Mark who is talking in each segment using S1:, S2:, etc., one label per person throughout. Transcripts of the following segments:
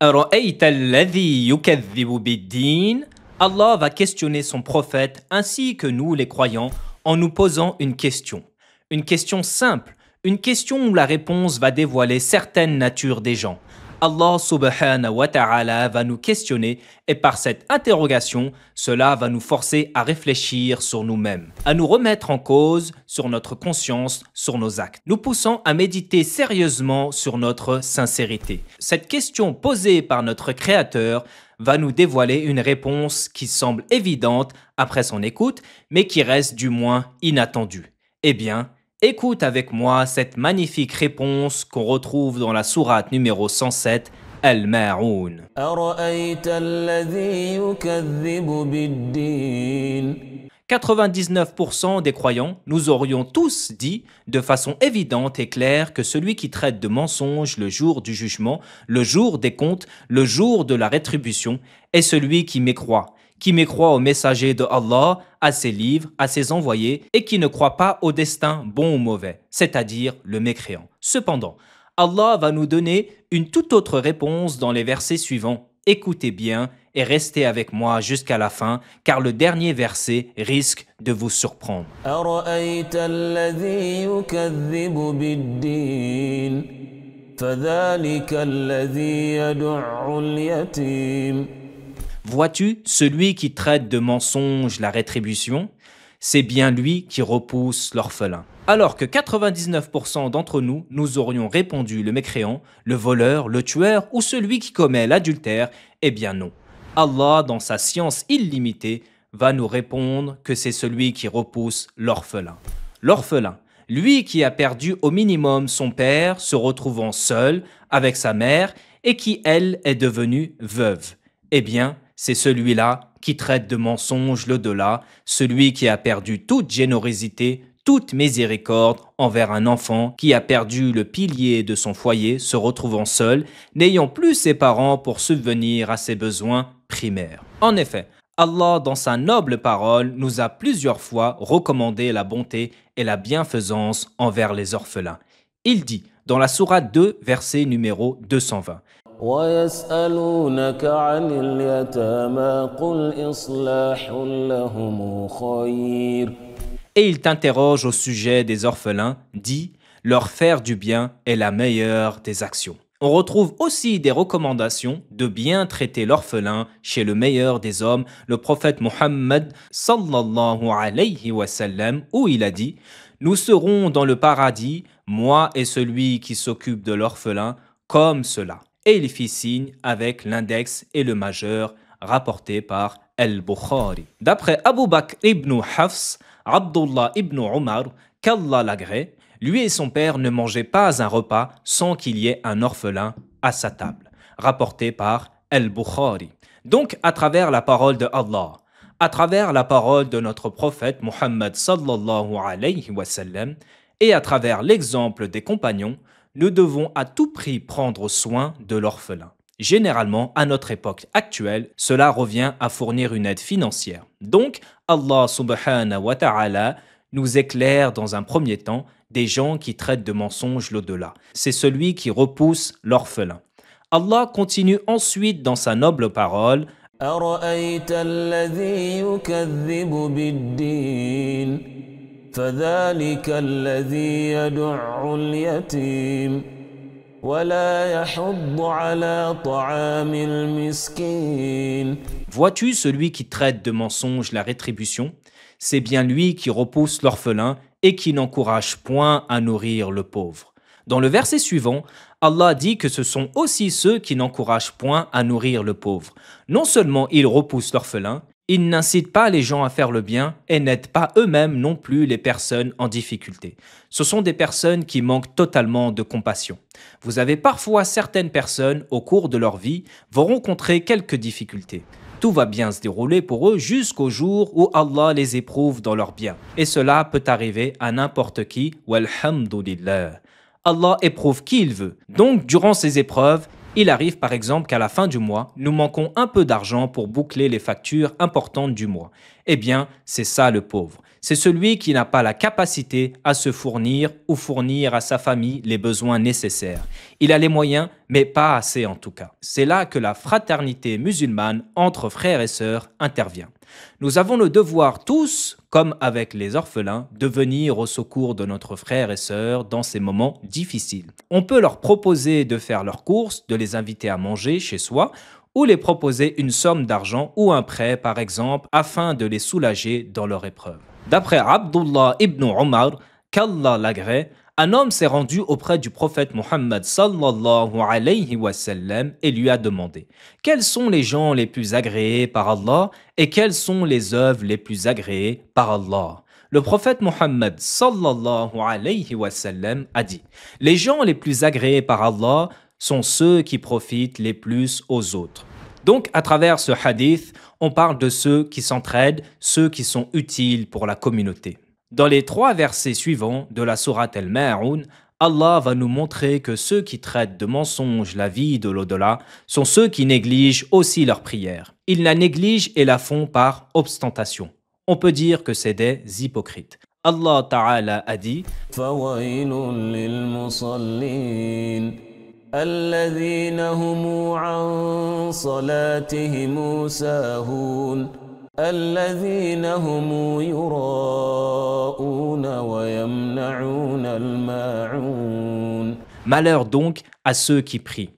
S1: أرأيت الذي يكذب بالدين. Allah va questionner son prophète ainsi que nous les croyants en nous posant une question. Une question simple, une question où la réponse va dévoiler certaines natures des gens. Allah subhanahu wa ta'ala va nous questionner et par cette interrogation, cela va nous forcer à réfléchir sur nous-mêmes, à nous remettre en cause sur notre conscience, sur nos actes, nous poussant à méditer sérieusement sur notre sincérité. Cette question posée par notre Créateur va nous dévoiler une réponse qui semble évidente après son écoute, mais qui reste du moins inattendue. Eh bien, écoute avec moi cette magnifique réponse qu'on retrouve dans la sourate numéro 107, Al-Ma'oun.
S2: أرأيت الذي يكذب بالدين
S1: 99% des croyants, nous aurions tous dit de façon évidente et claire que celui qui traite de mensonge le jour du jugement, le jour des comptes, le jour de la rétribution, est celui qui mécroit au messager de Allah, à ses livres, à ses envoyés, et qui ne croit pas au destin bon ou mauvais, c'est-à-dire le mécréant. Cependant, Allah va nous donner une toute autre réponse dans les versets suivants. Écoutez bien et restez avec moi jusqu'à la fin, car le dernier verset risque de vous surprendre.
S2: أرأيت الذي يكذب بالدين فذلك الذي يدع اليتيم
S1: Vois-tu, celui qui traite de mensonge la rétribution, c'est bien lui qui repousse l'orphelin. Alors que 99% d'entre nous, nous aurions répondu le mécréant, le voleur, le tueur ou celui qui commet l'adultère, eh bien non. Allah, dans sa science illimitée, va nous répondre que c'est celui qui repousse l'orphelin. L'orphelin, lui qui a perdu au minimum son père, se retrouvant seul avec sa mère et qui, elle, est devenue veuve. Eh bien, c'est celui-là qui traite de mensonge l'au-delà, celui qui a perdu toute générosité, toute miséricorde envers un enfant qui a perdu le pilier de son foyer, se retrouvant seul, n'ayant plus ses parents pour subvenir à ses besoins primaires. En effet, Allah, dans sa noble parole, nous a plusieurs fois recommandé la bonté et la bienfaisance envers les orphelins. Il dit, dans la sourate 2, verset numéro 220,
S2: ويسألونك عن اليتامى قل إصلاح لهم خير
S1: et il t'interroge au sujet des orphelins, dit « Leur faire du bien est la meilleure des actions ». On retrouve aussi des recommandations de bien traiter l'orphelin chez le meilleur des hommes, le prophète Mohammed sallallahu alayhi wa sallam, où il a dit « Nous serons dans le paradis, moi et celui qui s'occupe de l'orphelin, comme cela ». Et il fit signe avec l'index et le majeur rapporté par Al-Bukhari. D'après Abu Bakr ibn Hafs, Abdullah ibn Omar, qu'Allah l'agrée, lui et son père ne mangeaient pas un repas sans qu'il y ait un orphelin à sa table, rapporté par Al-Bukhari. Donc, à travers la parole de Allah, à travers la parole de notre prophète Muhammad sallallahu alayhi wa sallam, et à travers l'exemple des compagnons, nous devons à tout prix prendre soin de l'orphelin. Généralement, à notre époque actuelle, cela revient à fournir une aide financière. Donc, Allah subhanahu wa ta'ala nous éclaire dans un premier temps des gens qui traitent de mensonges l'au-delà. C'est celui qui repousse l'orphelin. Allah continue ensuite dans sa noble parole
S2: أرأيت الذي يكذب بالدين فذلك الذي يدع اليتيم ولا يحض على طعام المسكين
S1: Vois-tu celui qui traite de mensonge la rétribution? C'est bien lui qui repousse l'orphelin et qui n'encourage point à nourrir le pauvre. Dans le verset suivant, Allah dit que ce sont aussi ceux qui n'encouragent point à nourrir le pauvre. Non seulement ils repoussent l'orphelin, ils n'incitent pas les gens à faire le bien et n'aident pas eux-mêmes non plus les personnes en difficulté. Ce sont des personnes qui manquent totalement de compassion. Vous avez parfois certaines personnes, au cours de leur vie, vont rencontrer quelques difficultés. Tout va bien se dérouler pour eux jusqu'au jour où Allah les éprouve dans leur bien. Et cela peut arriver à n'importe qui. Walhamdulillah. Allah éprouve qui il veut. Donc, durant ces épreuves, il arrive par exemple qu'à la fin du mois, nous manquons un peu d'argent pour boucler les factures importantes du mois. Eh bien, c'est ça le pauvre. C'est celui qui n'a pas la capacité à se fournir ou fournir à sa famille les besoins nécessaires. Il a les moyens, mais pas assez en tout cas. C'est là que la fraternité musulmane entre frères et sœurs intervient. Nous avons le devoir tous, comme avec les orphelins, de venir au secours de notre frère et sœur dans ces moments difficiles. On peut leur proposer de faire leurs courses, de les inviter à manger chez soi, ou les proposer une somme d'argent ou un prêt par exemple, afin de les soulager dans leur épreuve. D'après Abdullah ibn Omar, qu'Allah l'agrée, un homme s'est rendu auprès du prophète Muhammad sallallahu alayhi wa sallam et lui a demandé « Quels sont les gens les plus agréés par Allah et quelles sont les œuvres les plus agréées par Allah ?» Le prophète Muhammad sallallahu alayhi wa sallam a dit « Les gens les plus agréés par Allah sont ceux qui profitent les plus aux autres. » Donc, à travers ce hadith, on parle de ceux qui s'entraident, ceux qui sont utiles pour la communauté. Dans les 3 versets suivants de la sourate Al-Ma'un, Allah va nous montrer que ceux qui traitent de mensonges la vie de l'au-delà sont ceux qui négligent aussi leur prière. Ils la négligent et la font par ostentation. On peut dire que c'est des hypocrites. Allah Ta'ala a dit
S2: الذين هم عن صلاتهم ساهون الذين هم يراءون ويمنعون الماعون.
S1: Malheur donc à ceux qui prient,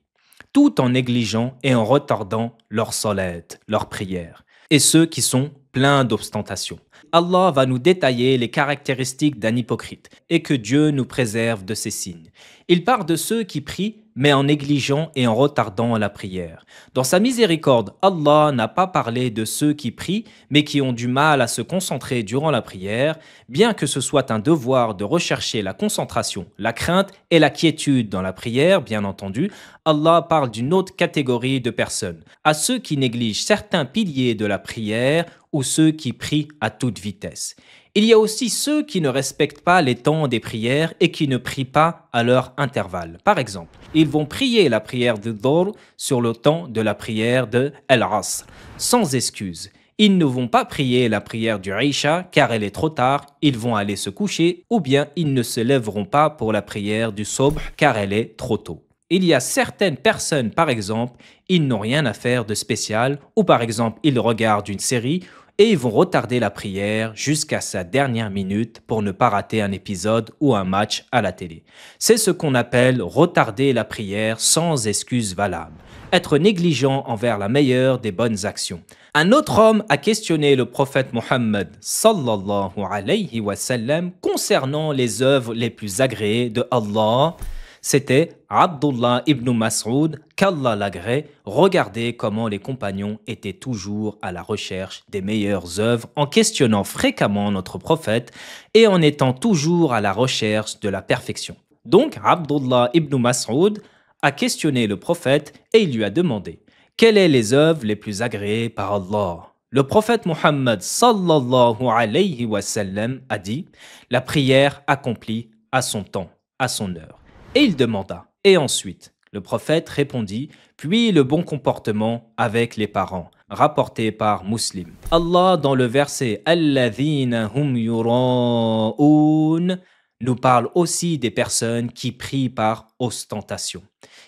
S1: tout en négligeant et en retardant leur salate, leur prière, et ceux qui sont pleins d'ostentation. Allah va nous détailler les caractéristiques d'un hypocrite et que Dieu nous préserve de ces signes. Il parle de ceux qui prient mais en négligeant et en retardant la prière. Dans sa miséricorde, Allah n'a pas parlé de ceux qui prient mais qui ont du mal à se concentrer durant la prière, bien que ce soit un devoir de rechercher la concentration, la crainte et la quiétude dans la prière, bien entendu. Allah parle d'une autre catégorie de personnes, à ceux qui négligent certains piliers de la prière ou ceux qui prient à toute vitesse. Il y a aussi ceux qui ne respectent pas les temps des prières et qui ne prient pas à leur intervalle. Par exemple, ils vont prier la prière de Dhuhr sur le temps de la prière de Al-Asr, sans excuse. Ils ne vont pas prier la prière du Isha car elle est trop tard, ils vont aller se coucher, ou bien ils ne se lèveront pas pour la prière du Subh car elle est trop tôt. Il y a certaines personnes, par exemple, ils n'ont rien à faire de spécial, ou par exemple, ils regardent une série et ils vont retarder la prière jusqu'à sa dernière minute pour ne pas rater un épisode ou un match à la télé. C'est ce qu'on appelle retarder la prière sans excuse valable, être négligent envers la meilleure des bonnes actions. Un autre homme a questionné le prophète Muhammad sallallahu alayhi wa sallam concernant les œuvres les plus agréées de Allah. C'était Abdullah ibn Mas'ud, qu'Allah l'agrée. Regardez comment les compagnons étaient toujours à la recherche des meilleures œuvres en questionnant fréquemment notre prophète et en étant toujours à la recherche de la perfection. Donc Abdullah ibn Mas'ud a questionné le prophète et il lui a demandé « Quelles sont les œuvres les plus agréées par Allah ?» Le prophète Muhammad sallallahu alayhi wa sallam a dit « La prière accomplie à son temps, à son heure. » Et il demanda. Et ensuite, le prophète répondit, puis le bon comportement avec les parents, rapporté par Muslim. Allah, dans le verset « Alladhina hum yura'oun » nous parle aussi des personnes qui prient par ostentation.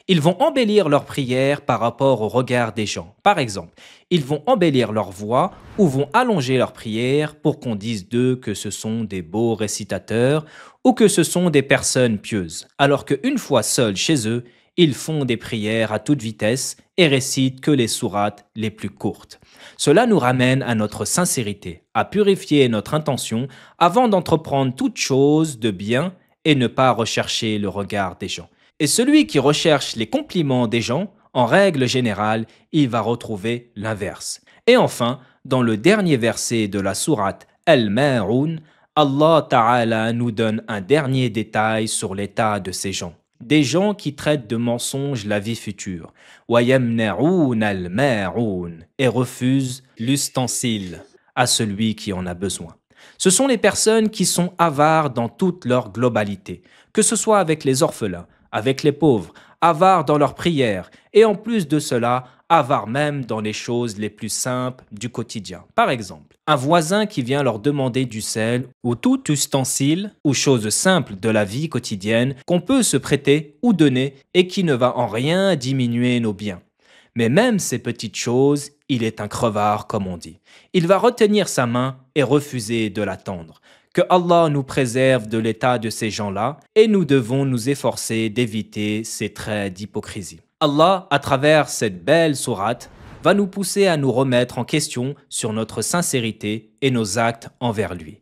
S1: Ils vont embellir leur prière par rapport au regard des gens. Par exemple, ils vont embellir leur voix ou vont allonger leur prière pour qu'on dise d'eux que ce sont des beaux récitateurs ou que ce sont des personnes pieuses, alors qu'une fois seuls chez eux, ils font des prières à toute vitesse et récitent que les sourates les plus courtes. Cela nous ramène à notre sincérité, à purifier notre intention avant d'entreprendre toute chose de bien et ne pas rechercher le regard des gens. Et celui qui recherche les compliments des gens, en règle générale, il va retrouver l'inverse. Et enfin, dans le dernier verset de la sourate Al-Ma'un, Allah Ta'ala nous donne un dernier détail sur l'état de ces gens. Des gens qui traitent de mensonges la vie future. وَيَمْنَعُونَ الْمَاعُونَ et refusent l'ustensile à celui qui en a besoin. Ce sont les personnes qui sont avares dans toute leur globalité, que ce soit avec les orphelins, avec les pauvres, avares dans leurs prières Et en plus de cela, avare même dans les choses les plus simples du quotidien. Par exemple, un voisin qui vient leur demander du sel ou tout ustensile ou chose simple de la vie quotidienne qu'on peut se prêter ou donner et qui ne va en rien diminuer nos biens. Mais même ces petites choses, il est un crevard comme on dit. Il va retenir sa main et refuser de l'attendre. Que Allah nous préserve de l'état de ces gens-là et nous devons nous efforcer d'éviter ces traits d'hypocrisie. Allah, à travers cette belle sourate, va nous pousser à nous remettre en question sur notre sincérité et nos actes envers lui.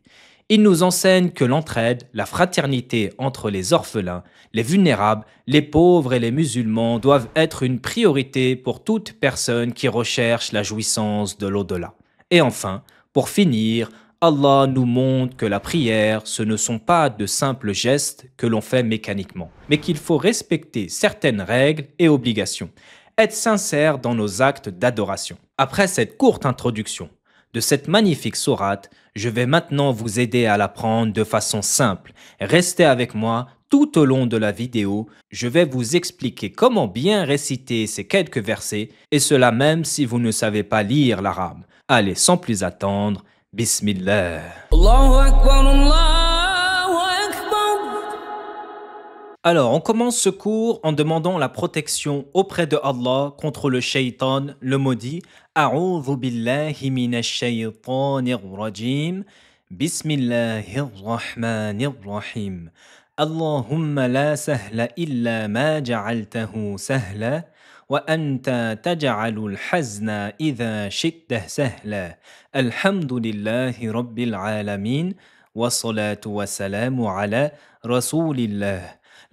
S1: Il nous enseigne que l'entraide, la fraternité entre les orphelins, les vulnérables, les pauvres et les musulmans doivent être une priorité pour toute personne qui recherche la jouissance de l'au-delà. Et enfin, pour finir, Allah nous montre que la prière, ce ne sont pas de simples gestes que l'on fait mécaniquement, mais qu'il faut respecter certaines règles et obligations, être sincère dans nos actes d'adoration. Après cette courte introduction de cette magnifique sourate, je vais maintenant vous aider à l'apprendre de façon simple. Restez avec moi tout au long de la vidéo. Je vais vous expliquer comment bien réciter ces quelques versets, et cela même si vous ne savez pas lire l'arabe. Allez, sans plus attendre, Bismillah.
S2: Allahu Akbar, Allahu Akbar.
S1: Alors, on commence ce cours en demandant la protection auprès de Allah contre le shaitan, le maudit. A'udhu billahi minash shaytanir rajim. Bismillahir rahmanir rahim. Allahumma la sahla illa ma ja'altahu sahla. وأنت تجعل الحزن إذا شئته سهلا الحمد لله رب العالمين والصلاة والسلام على رسول الله.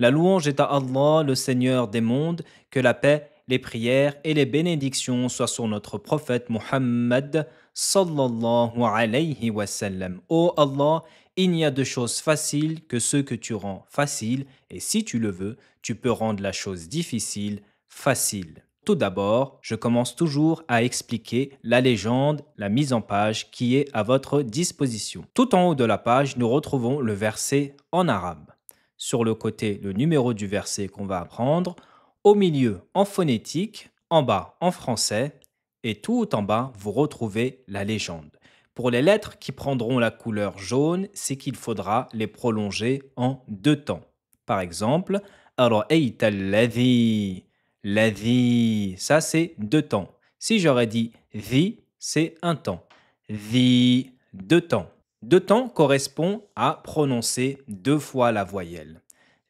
S1: La louange est à Allah, le Seigneur des mondes, que la paix, les prières et les bénédictions soient sur notre prophète Muhammad sallallahu alayhi wa sallam. Ô Allah, il n'y a de choses faciles que ceux que tu rends faciles, et si tu le veux, tu peux rendre la chose difficile facile. Tout d'abord, je commence toujours à expliquer la légende, la mise en page qui est à votre disposition. Tout en haut de la page, nous retrouvons le verset en arabe. Sur le côté, le numéro du verset qu'on va apprendre. Au milieu, en phonétique. En bas, en français. Et tout en bas, vous retrouvez la légende. Pour les lettres qui prendront la couleur jaune, c'est qu'il faudra les prolonger en deux temps. Par exemple, Ara'ayta alladhi. La vie, ça c'est deux temps. Si j'aurais dit the, c'est un temps. The, deux temps. Deux temps correspond à prononcer deux fois la voyelle.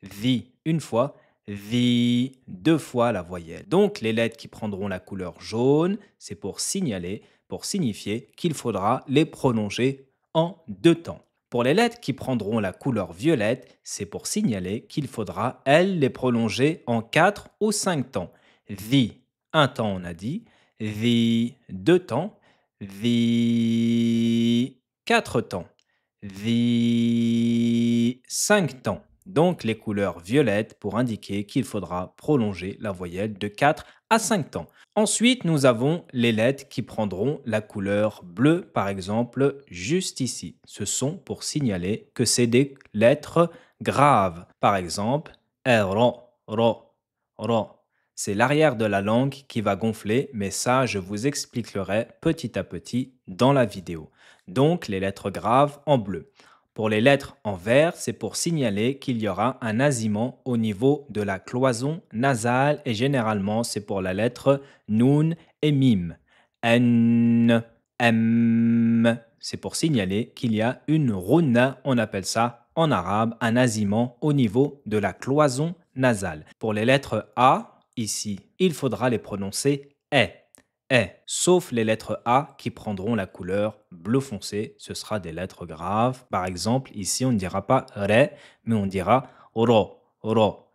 S1: The, une fois. The, deux fois la voyelle. Donc les lettres qui prendront la couleur jaune, c'est pour signaler, pour signifier qu'il faudra les prolonger en deux temps. Pour les lettres qui prendront la couleur violette, c'est pour signaler qu'il faudra, elles, les prolonger en 4 ou 5 temps. The, un temps on a dit, the, deux temps, the, 4 temps, the, 5 temps. Donc les couleurs violettes pour indiquer qu'il faudra prolonger la voyelle de 4 à 5 temps. Ensuite, nous avons les lettres qui prendront la couleur bleue, par exemple, juste ici. Ce sont pour signaler que c'est des lettres graves. Par exemple, ro, ro, ro. C'est l'arrière de la langue qui va gonfler, mais ça, je vous expliquerai petit à petit dans la vidéo. Donc, les lettres graves en bleu. Pour les lettres en vert, c'est pour signaler qu'il y aura un nasillement au niveau de la cloison nasale et généralement c'est pour la lettre Noun et Mim. N, M, c'est pour signaler qu'il y a une rouna, on appelle ça en arabe un nasillement au niveau de la cloison nasale. Pour les lettres A, ici, il faudra les prononcer E. Sauf les lettres A qui prendront la couleur bleu foncé, ce sera des lettres graves. Par exemple, ici, on ne dira pas ré, mais on dira ro, ro.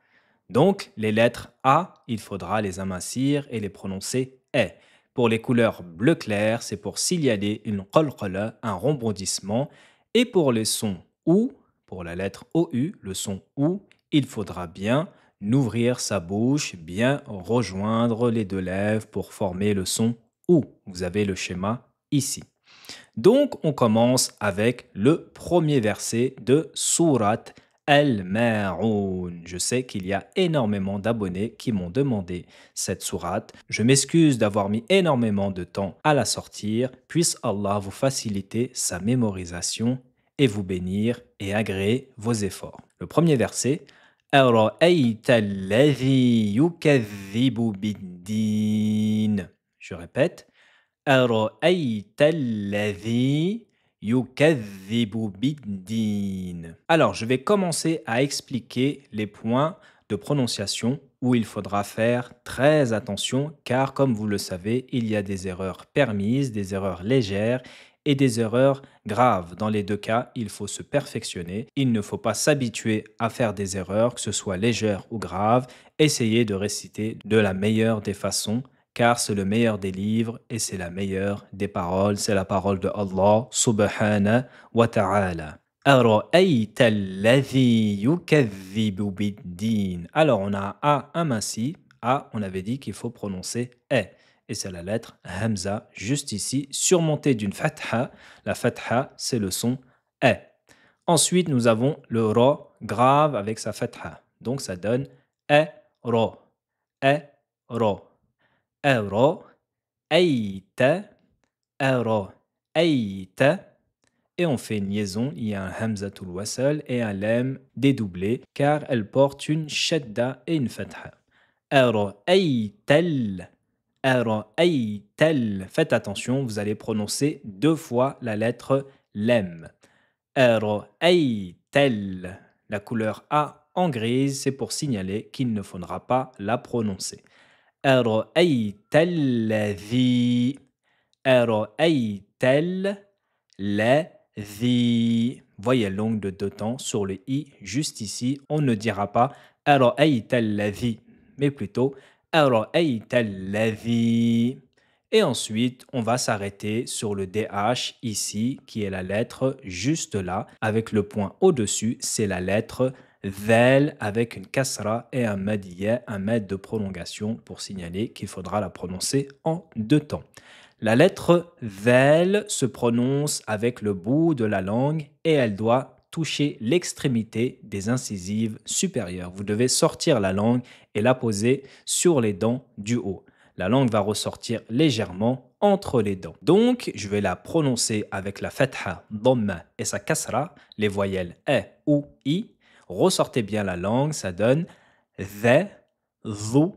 S1: Donc, les lettres A, il faudra les amincir et les prononcer E. Pour les couleurs bleu clair, c'est pour signaler une qalqala, un rebondissement. Et pour les sons OU, pour la lettre OU, le son OU, il faudra bien n'ouvrir sa bouche, bien rejoindre les deux lèvres pour former le son OU. Vous avez le schéma ici. Donc, on commence avec le premier verset de Sourate Al-Ma'oun. Je sais qu'il y a énormément d'abonnés qui m'ont demandé cette sourate. Je m'excuse d'avoir mis énormément de temps à la sortir. Puisse Allah vous faciliter sa mémorisation et vous bénir et agréer vos efforts. Le premier verset. أَرَأَيْتَ الَّذِي يُكَذِّبُ بِالدِّينِ. Je répète. أَرَأَيْتَ الَّذِي يُكَذِّبُ بِالدِّينِ. Alors, je vais commencer à expliquer les points de prononciation où il faudra faire très attention car, comme vous le savez, il y a des erreurs permises, des erreurs légères et des erreurs graves. Dans les deux cas, il faut se perfectionner. Il ne faut pas s'habituer à faire des erreurs, que ce soit légères ou graves. Essayez de réciter de la meilleure des façons car c'est le meilleur des livres et c'est la meilleure des paroles. C'est la parole de Allah subhanahu wa ta'ala. أَرَأَيْتَ الَّذِي يُكَذِّبُ بِالدِّينِ. Alors, on a A, un ainsi. A, on avait dit qu'il faut prononcer E. Et c'est la lettre Hamza, juste ici, surmontée d'une fatha. La fatha, c'est le son E. Ensuite, nous avons le Ra grave avec sa fatha. Donc, ça donne E, Ra. E, Ra. أرى أيت أرى أيت. Et on fait une liaison, il y a un hamzatul wasal et un lam dédoublé car elle porte une shadda et une fatha. أرأيتل أرأيتل. Faites attention, vous allez prononcer deux fois la lettre lem. أرأيتل. La couleur A en grise, c'est pour signaler qu'il ne faudra pas la prononcer. أرأيت الذي أرأيت الذي. Voyelle longue de deux temps sur le i juste ici. On ne dira pas أرأيت الذي, mais plutôt أرأيت الذي. Et ensuite, on va s'arrêter sur le DH ici, qui est la lettre juste là, avec le point au-dessus, c'est la lettre Vel avec une kasra et un madiyya, un mad de prolongation pour signaler qu'il faudra la prononcer en deux temps. La lettre Vel se prononce avec le bout de la langue et elle doit toucher l'extrémité des incisives supérieures. Vous devez sortir la langue et la poser sur les dents du haut. La langue va ressortir légèrement entre les dents. Donc, je vais la prononcer avec la fatha, dhamma et sa kasra, les voyelles E ou I. Ressortez bien la langue, ça donne the, zu,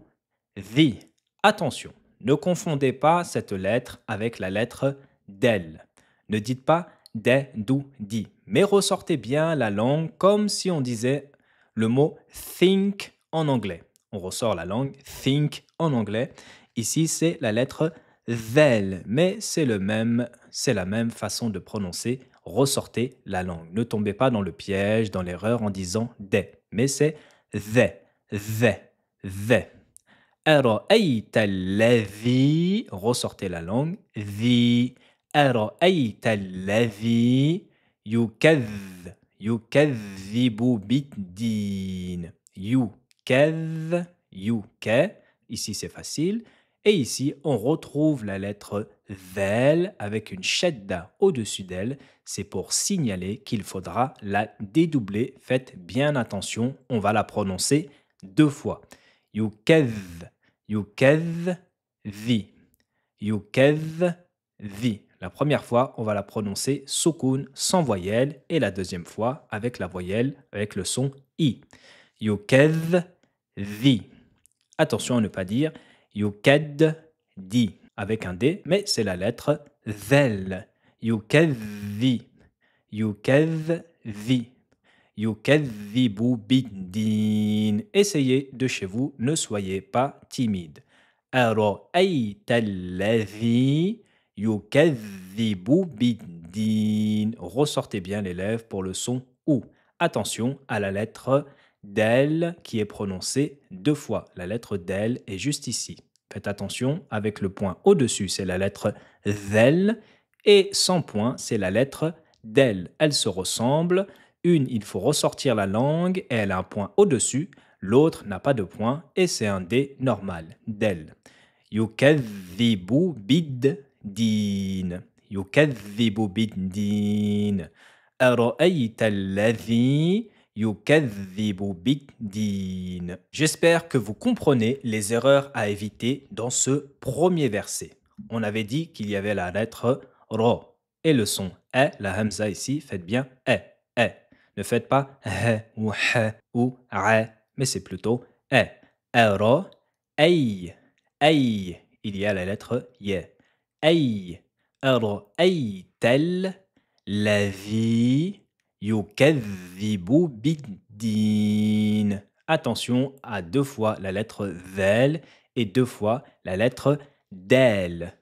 S1: the. Attention, ne confondez pas cette lettre avec la lettre del. Ne dites pas de, du, di, mais ressortez bien la langue comme si on disait le mot think en anglais. On ressort la langue think en anglais. Ici, c'est la lettre vel, mais c'est la même façon de prononcer. Ressortez la langue. Ne tombez pas dans le piège, dans l'erreur en disant des, mais c'est the, the, the. أرأيت الذي. Ressortez la langue. The. أرأيت الذي يكذب بالدين. Ici, c'est facile. Et ici, on retrouve la lettre vel avec une shadda au-dessus d'elle. C'est pour signaler qu'il faudra la dédoubler. Faites bien attention, on va la prononcer deux fois. Yukadhvi. La première fois, on va la prononcer soukoun sans voyelle et la deuxième fois avec la voyelle, avec le son i. Yukadhvi. Attention à ne pas dire yukaddi avec un D, mais c'est la lettre zel. Yukadhi. Yukadhibu biddin. Essayez de chez vous, ne soyez pas timide. Ara'ayta alladhi yukadhibu biddin. Ressortez bien les lèvres pour le son ou. Attention à la lettre del qui est prononcée deux fois. La lettre del est juste ici. Faites attention, avec le point au-dessus, c'est la lettre zel et sans point, c'est la lettre del. Elles se ressemblent. Une, il faut ressortir la langue et elle a un point au-dessus. L'autre n'a pas de point et c'est un D normal. Del. Yukadhibu biddin. Yukadhibu biddin. أرأيت الذي يكذب بالدين. J'espère que vous comprenez les erreurs à éviter dans ce premier verset. On avait dit qu'il y avait la lettre Ra et le son E, la Hamza ici, faites bien E, E. Ne faites pas H ou H ou A, mais c'est plutôt E. Ra, Ay, Ay. Il y a la lettre Y. Ay, أرأيت الذي يكذب بالدين. Attention à deux fois la lettre ذال et deux fois la lettre دال.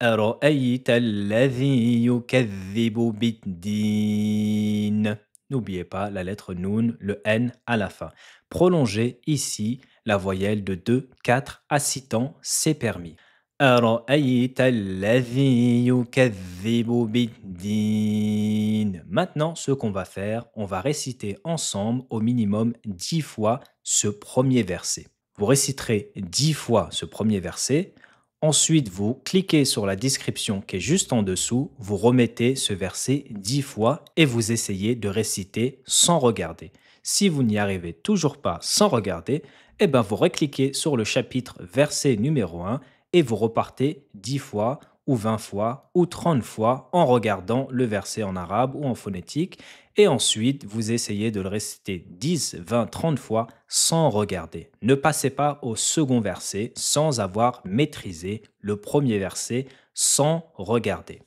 S1: أرأيت الذي يكذب بالدين. N'oubliez pas la lettre noun, le N à la fin. Prolongez ici la voyelle de 2, 4 à 6 temps, c'est permis. أرأيت الذي يكذب بالدين. Maintenant, ce qu'on va faire, on va réciter ensemble au minimum 10 fois ce premier verset. Vous réciterez 10 fois ce premier verset. Ensuite, vous cliquez sur la description qui est juste en dessous, vous remettez ce verset 10 fois et vous essayez de réciter sans regarder. Si vous n'y arrivez toujours pas sans regarder, eh ben vous recliquez sur le chapitre verset numéro 1 et vous repartez 10 fois ou 20 fois ou 30 fois en regardant le verset en arabe ou en phonétique et ensuite vous essayez de le réciter 10, 20, 30 fois sans regarder. Ne passez pas au second verset sans avoir maîtrisé le premier verset sans regarder.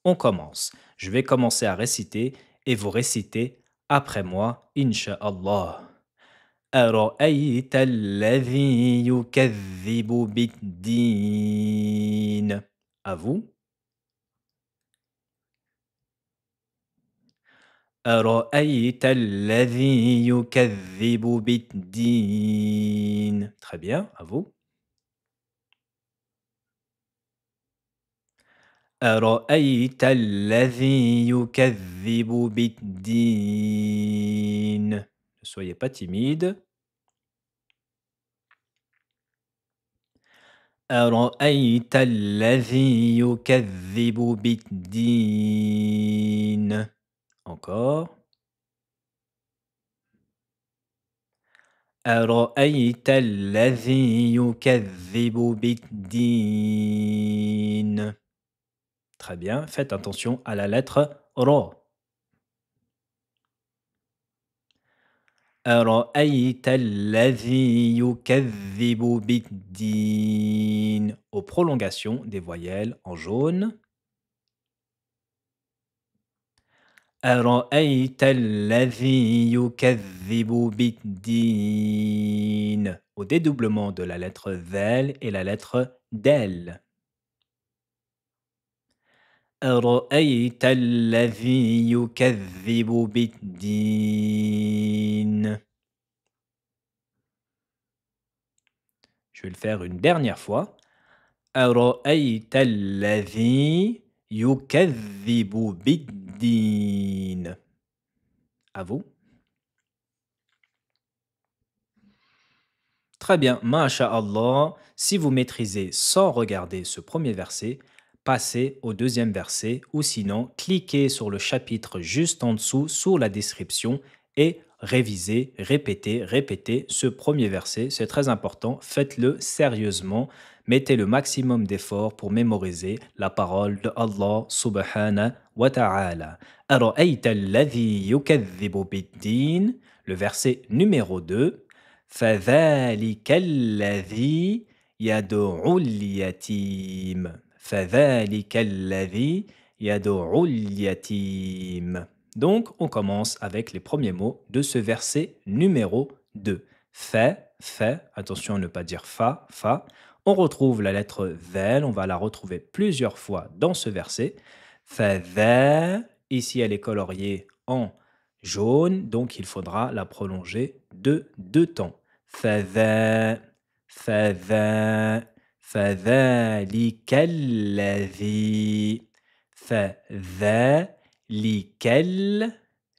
S1: On commence. Je vais commencer à réciter et vous récitez après moi, Inch'Allah. أرأيت الذي يكذب بالدين. À vous. أرأيت الذي يكذب بالدين. Très bien, à vous. أرأيت الذي يكذب بالدين. Ne soyez pas timide. أرأيت الذي يكذب بالدين. Encore. أرأيت الذي يكذب بالدين. Très bien, faites attention à la lettre Ra. أرأيت الذي يكذب بالدين. Aux prolongations des voyelles en jaune. أرأيت الذي يكذب بالدين. Au dédoublement de la lettre ذال et la lettre دال. أرأيت الذي يكذب بالدين. Je vais le faire une dernière fois. أرأيت الذي يكذب بالدين. À vous. Très bien, masha'Allah. Si vous maîtrisez sans regarder ce premier verset, passez au deuxième verset ou sinon cliquez sur le chapitre juste en dessous sous la description et révisez, répétez, répétez ce premier verset. C'est très important, faites-le sérieusement. Mettez le maximum d'efforts pour mémoriser la parole de Allah subhanahu wa ta'ala. Ara'ayta alladhi yukadhibu bid-din. Le verset numéro 2. فذلك الذي يدعو اليتيم. فذلك الذي يدعو اليتيم. Donc, on commence avec les premiers mots de ce verset numéro 2. Fait, attention à ne pas dire fa, fa. On retrouve la lettre vel, on va la retrouver plusieurs fois dans ce verset. Fa, ici elle est coloriée en jaune, donc il faudra la prolonger de 2 temps. فذا فذلك الذي فذلك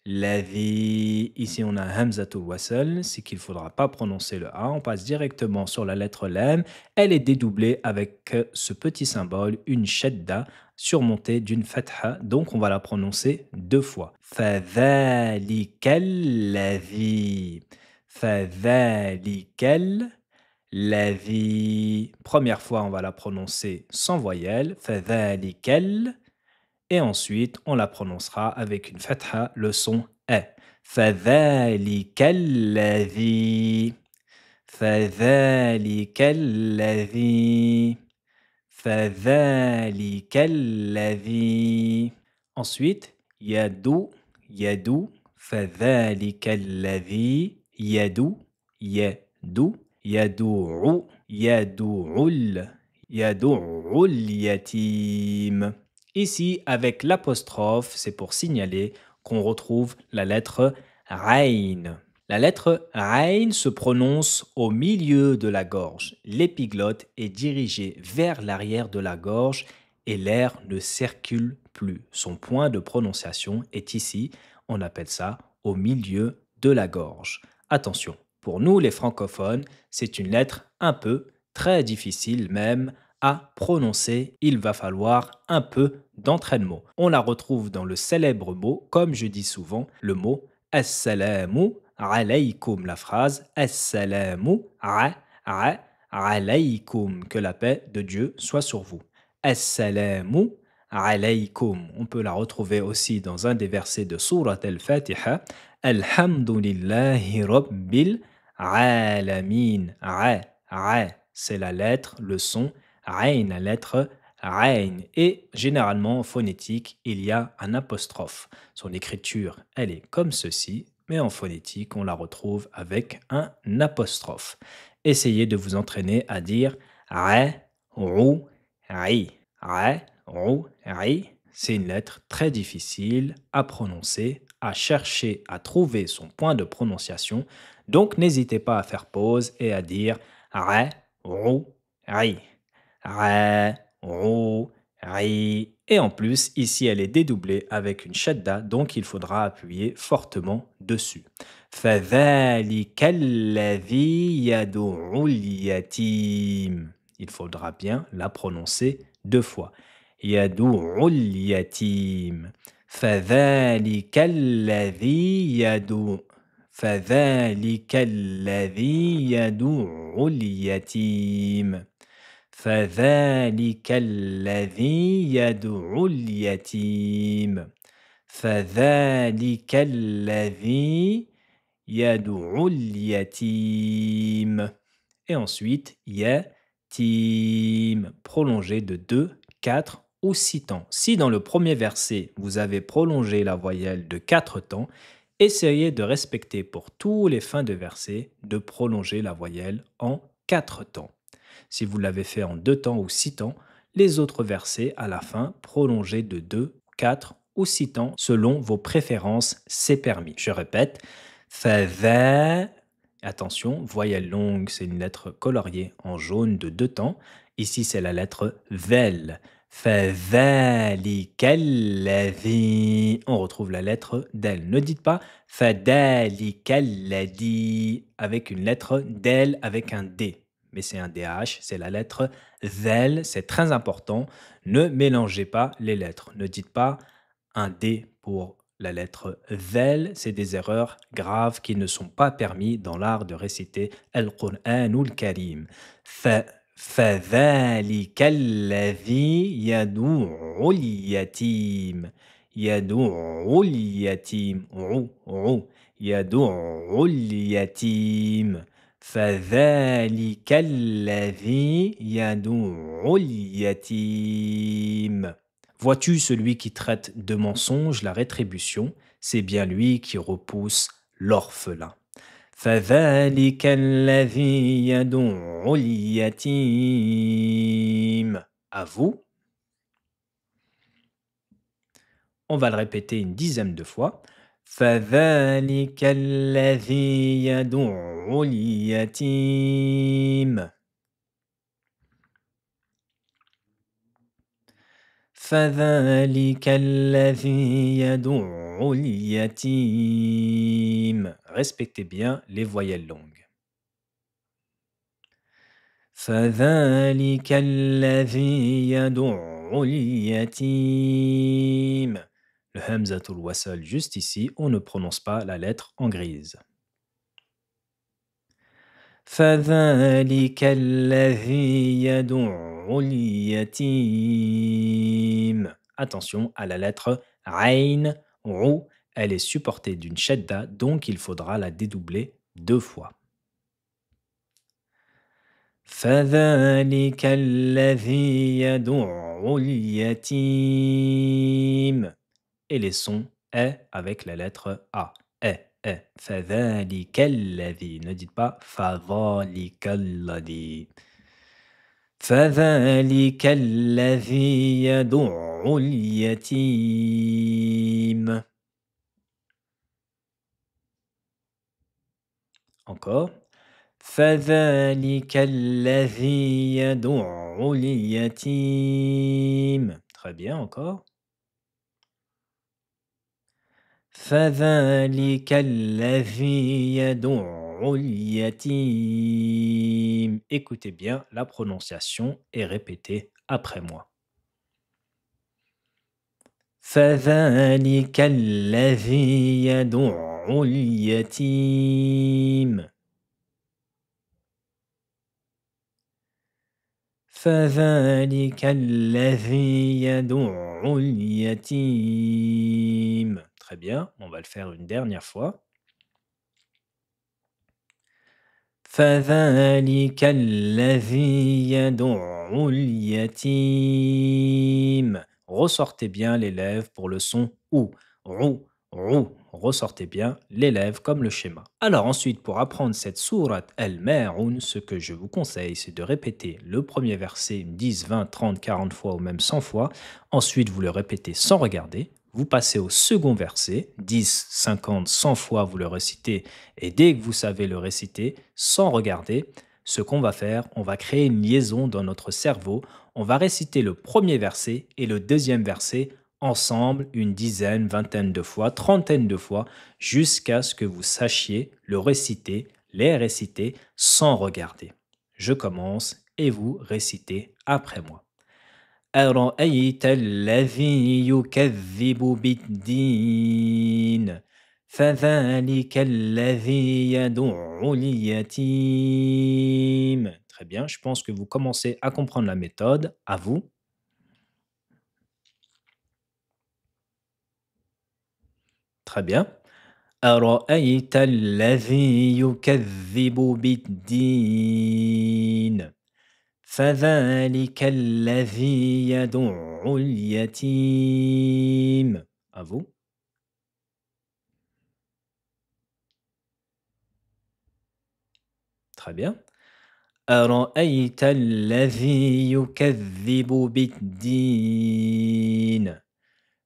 S1: Lavi. Ici, on a Hamzatul Wasl, c'est qu'il ne faudra pas prononcer le A. On passe directement sur la lettre Lam. Elle est dédoublée avec ce petit symbole, une shadda, surmontée d'une fatha. Donc, on va la prononcer deux fois. Fadhalikal lavi. Fadhalikal lavi. Première fois, on va la prononcer sans voyelle. Fadhalikal. Et ensuite, on la prononcera avec une fatha, le son E. فَذَلِكَ الَّذِي فَذَلِكَ الَّذِي فَذَلِكَ الَّذِي. Ensuite, يَدُ يَدُ فَذَلِكَ الَّذِي يَدُ يَدُ يَدُعُ يَدُعُ الْيَتِيمَ. Ici, avec l'apostrophe, c'est pour signaler qu'on retrouve la lettre Ain. La lettre Ain se prononce au milieu de la gorge. L'épiglotte est dirigée vers l'arrière de la gorge et l'air ne circule plus. Son point de prononciation est ici. On appelle ça au milieu de la gorge. Attention, pour nous les francophones, c'est une lettre un peu, très difficile même, à prononcer, il va falloir un peu d'entraînement. On la retrouve dans le célèbre mot, comme je dis souvent, le mot Assalamu alaykum, la phrase Assalamu alaykum, que la paix de Dieu soit sur vous. Assalamu alaykum. On peut la retrouver aussi dans un des versets de Surat al-Fatiha. Alhamdulillahi rabbil alamin. C'est la lettre, le son Ain, la lettre Ain. Et généralement, en phonétique, il y a un apostrophe. Son écriture, elle est comme ceci, mais en phonétique, on la retrouve avec un apostrophe. Essayez de vous entraîner à dire Ra, Rou, Ri. Ra, Rou, Ri. C'est une lettre très difficile à prononcer, à chercher à trouver son point de prononciation. Donc, n'hésitez pas à faire pause et à dire Ra, Rou, Ri. Ra, Rou, Ri. Et en plus, ici, elle est dédoublée avec une shadda, donc il faudra appuyer fortement dessus. فَذَلِكَ الَّذِي يَدُعُ الْيَتِيمَ. Il faudra bien la prononcer deux fois. يَدُعُ الْيَتِيمَ. فَذَلِكَ الَّذِي يَدُعُ فَذَلِكَ الَّذِي يَدُعُ الْيَتِيمَ. فَذَلِكَ الَّذِي يَدُعُ الْيَتِيمَ. فَذَلِكَ الَّذِي يَدُعُ الْيَتِيمَ. Et ensuite, yatim, prolongé de 2, 4 ou 6 temps. Si dans le premier verset, vous avez prolongé la voyelle de 4 temps, essayez de respecter pour tous les fins de verset de prolonger la voyelle en 4 temps. Si vous l'avez fait en 2 temps ou 6 temps, les autres versets à la fin prolongez de 2, 4 ou 6 temps selon vos préférences, c'est permis. Je répète, fadha. Attention, voyelle longue, c'est une lettre coloriée en jaune de 2 temps. Ici, c'est la lettre vel. Fadhalika alladhi. On retrouve la lettre del. Ne dites pas fadhalika alladhi avec une lettre del avec un D. Mais c'est un DH, c'est la lettre vel, c'est très important. Ne mélangez pas les lettres. Ne dites pas un D pour la lettre vel, c'est des erreurs graves qui ne sont pas permis dans l'art de réciter Al-Qur'anul Karim. فَذَلِكَ الَّذِي يَدُعُ الْيَتِيمَ. يَدُعُ الْيَتِيمَ. يَدُعُ الْيَتِيمَ. فَذَلِكَ الَّذِي يَدُعُ الْيَتِيمَ. Vois-tu celui qui traite de mensonge la rétribution, c'est bien lui qui repousse l'orphelin. فَذَلِكَ الَّذِي يَدُعُ الْيَتِيمَ. À vous. On va le répéter une dizaine de fois. فَذَلِكَ الَّذِي يَدُعُ الْيَتِيمَ. فَذَلِكَ الَّذِي يَدُعُ اليتيم. Respectez bien les voyelles longues. فذلك الذي يدع اليتيم. Le hamzatul wasal juste ici, on ne prononce pas la lettre en grise. فذلك الذي يدع اليتيم. Attention à la lettre Ain, Rou, elle est supportée d'une shadda, donc il faudra la dédoubler 2 fois. فذلك الذي يدع اليتيم. Et les sons est avec la lettre A. فذلك الذي. Ne dites pas فذلك الذي. فذلك الذي يدع اليتيم. Encore. فذلك الذي يدع اليتيم. Très bien, encore. فذلك الذي يدع اليتيم. Écoutez bien la prononciation et répétez après moi. فذلك الذي يدع اليتيم. فذلك الذي يدع اليتيم. Très bien, on va le faire une dernière fois. فذلك الذي يدع اليتيم. Ressortez bien les lèvres pour le son OU. Rou, rou. Ressortez bien les lèvres comme le schéma. Alors ensuite, pour apprendre cette sourate Al-Ma'un, ce que je vous conseille, c'est de répéter le premier verset 10, 20, 30, 40 fois ou même 100 fois. Ensuite, vous le répétez sans regarder. Vous passez au second verset, 10, 50, 100 fois, vous le récitez. Et dès que vous savez le réciter, sans regarder, ce qu'on va faire, on va créer une liaison dans notre cerveau. On va réciter le premier verset et le deuxième verset ensemble une dizaine, vingtaine de fois, trentaine de fois, jusqu'à ce que vous sachiez le réciter, les réciter sans regarder. Je commence et vous récitez après moi. أرأيت الذي يكذب بالدين فذلك الذي يدع اليتيم. Très bien, je pense que vous commencez à comprendre la méthode. À vous. Très bien. أرأيت الذي يكذب بالدين فذلك الذي يدع اليتيم. À vous. Très bien. أرأيت الذي يكذب بالدين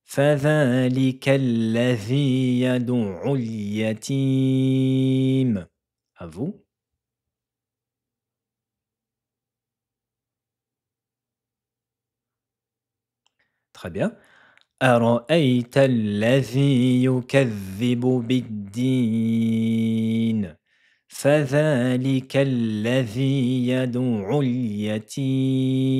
S1: فذلك الذي يدع اليتيم. À vous. Très bien. أرأيت الذي يكذب بالدين فذلك الذي يدع اليتيم.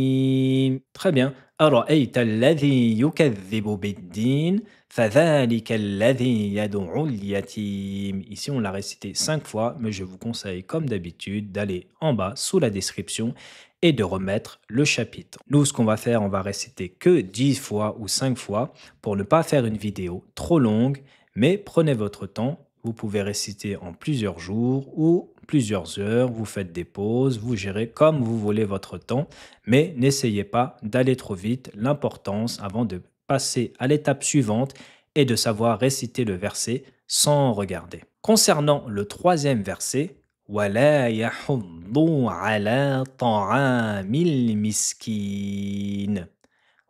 S1: Très bien. أرأيت الذي يكذب بالدين فذلك الذي يدع اليتيم. Ici, on l'a récité 5 fois, mais je vous conseille, comme d'habitude, d'aller en bas sous la description et de remettre le chapitre. Nous, ce qu'on va faire, on va réciter que 10 fois ou 5 fois pour ne pas faire une vidéo trop longue, mais prenez votre temps. Vous pouvez réciter en plusieurs jours ou plusieurs heures, vous faites des pauses, vous gérez comme vous voulez votre temps, mais n'essayez pas d'aller trop vite. L'importance, avant de passer à l'étape suivante, est de savoir réciter le verset sans regarder. Concernant le troisième verset, وَلَا يَحُضُّ عَلَى طَعَامِ الْمِسْكِينِ.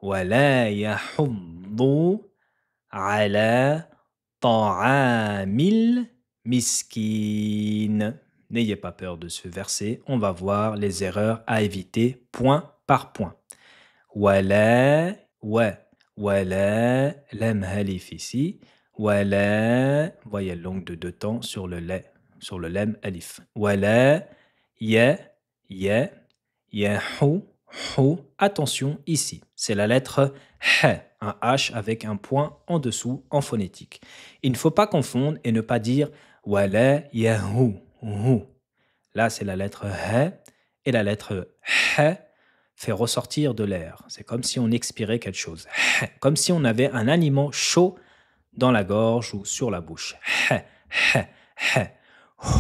S1: وَلَا يَحُضُّ عَلَى طَعَامِ الْمِسْكِينِ. N'ayez pas peur de ce verset, on va voir les erreurs à éviter point par point. وَلَا, وَلَا, lam halif ici. Wala, voyelle longue de deux temps sur le lait, sur le lemme alif. Wala, ya, ya, yahu, hu. Attention ici, c'est la lettre h, un H avec un point en dessous en phonétique. Il ne faut pas confondre et ne pas dire wala, yahu, hu. Là, c'est la lettre h et la lettre h fait ressortir de l'air. C'est comme si on expirait quelque chose. Comme si on avait un aliment chaud dans la gorge ou sur la bouche.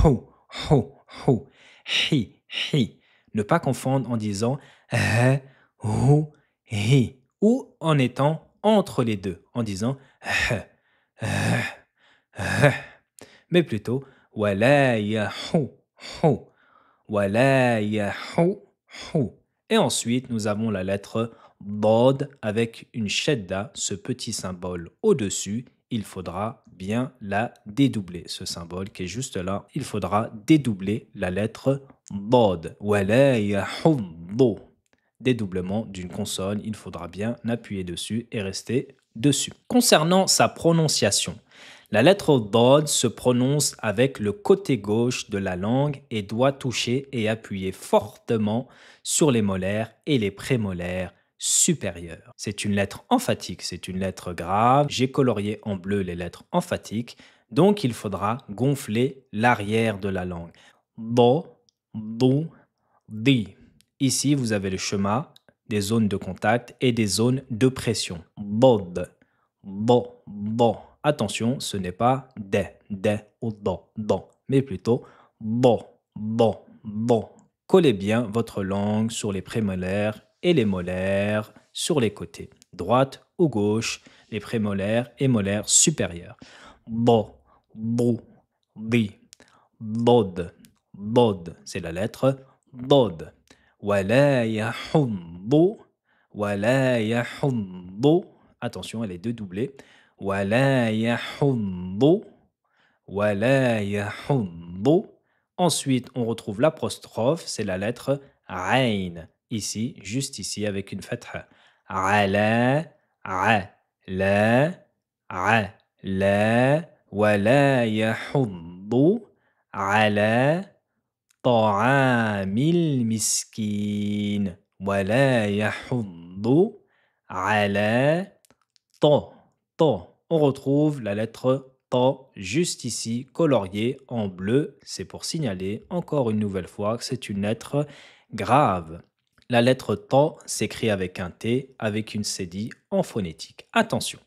S1: Hou, hou, hou. Hi, hi. Ne pas confondre en disant hou, hi. Ou en étant entre les deux, en disant mais plutôt wala yahu, hu. Wala yahu, hu. Et ensuite, nous avons la lettre bod avec une shedda, ce petit symbole au-dessus. Il faudra bien la dédoubler. Ce symbole qui est juste là, il faudra dédoubler la lettre bod. Wala yahuddu. Dédoublement d'une consonne, il faudra bien appuyer dessus et rester dessus. Concernant sa prononciation, la lettre bod se prononce avec le côté gauche de la langue et doit toucher et appuyer fortement sur les molaires et les prémolaires supérieurs. C'est une lettre emphatique, c'est une lettre grave. J'ai colorié en bleu les lettres emphatiques, donc il faudra gonfler l'arrière de la langue. Do, do, di. Ici, vous avez le schéma des zones de contact et des zones de pression. Bod, bo, bo. Attention, ce n'est pas de ou do, mais plutôt bo, bo, bo. Collez bien votre langue sur les prémolaires et les molaires sur les côtés, droite ou gauche, les prémolaires et molaires supérieurs. Bo, bo, di, bod, bod, c'est la lettre bod. Wala yahuddu, wala yahuddu. Attention, elle est deux doublée. Wala yahuddu, wala yahuddu. Ensuite, on retrouve l'apostrophe, c'est la lettre ayn. Ici, juste ici, avec une fatha. Ala, a, la, wala yahuddu, ala, ta'amil miskin. Wala yahuddu, ala, ta. On retrouve la lettre ta juste ici, coloriée en bleu. C'est pour signaler encore une nouvelle fois que c'est une lettre grave. La lettre ta s'écrit avec un T, avec une cédille en phonétique. Attention,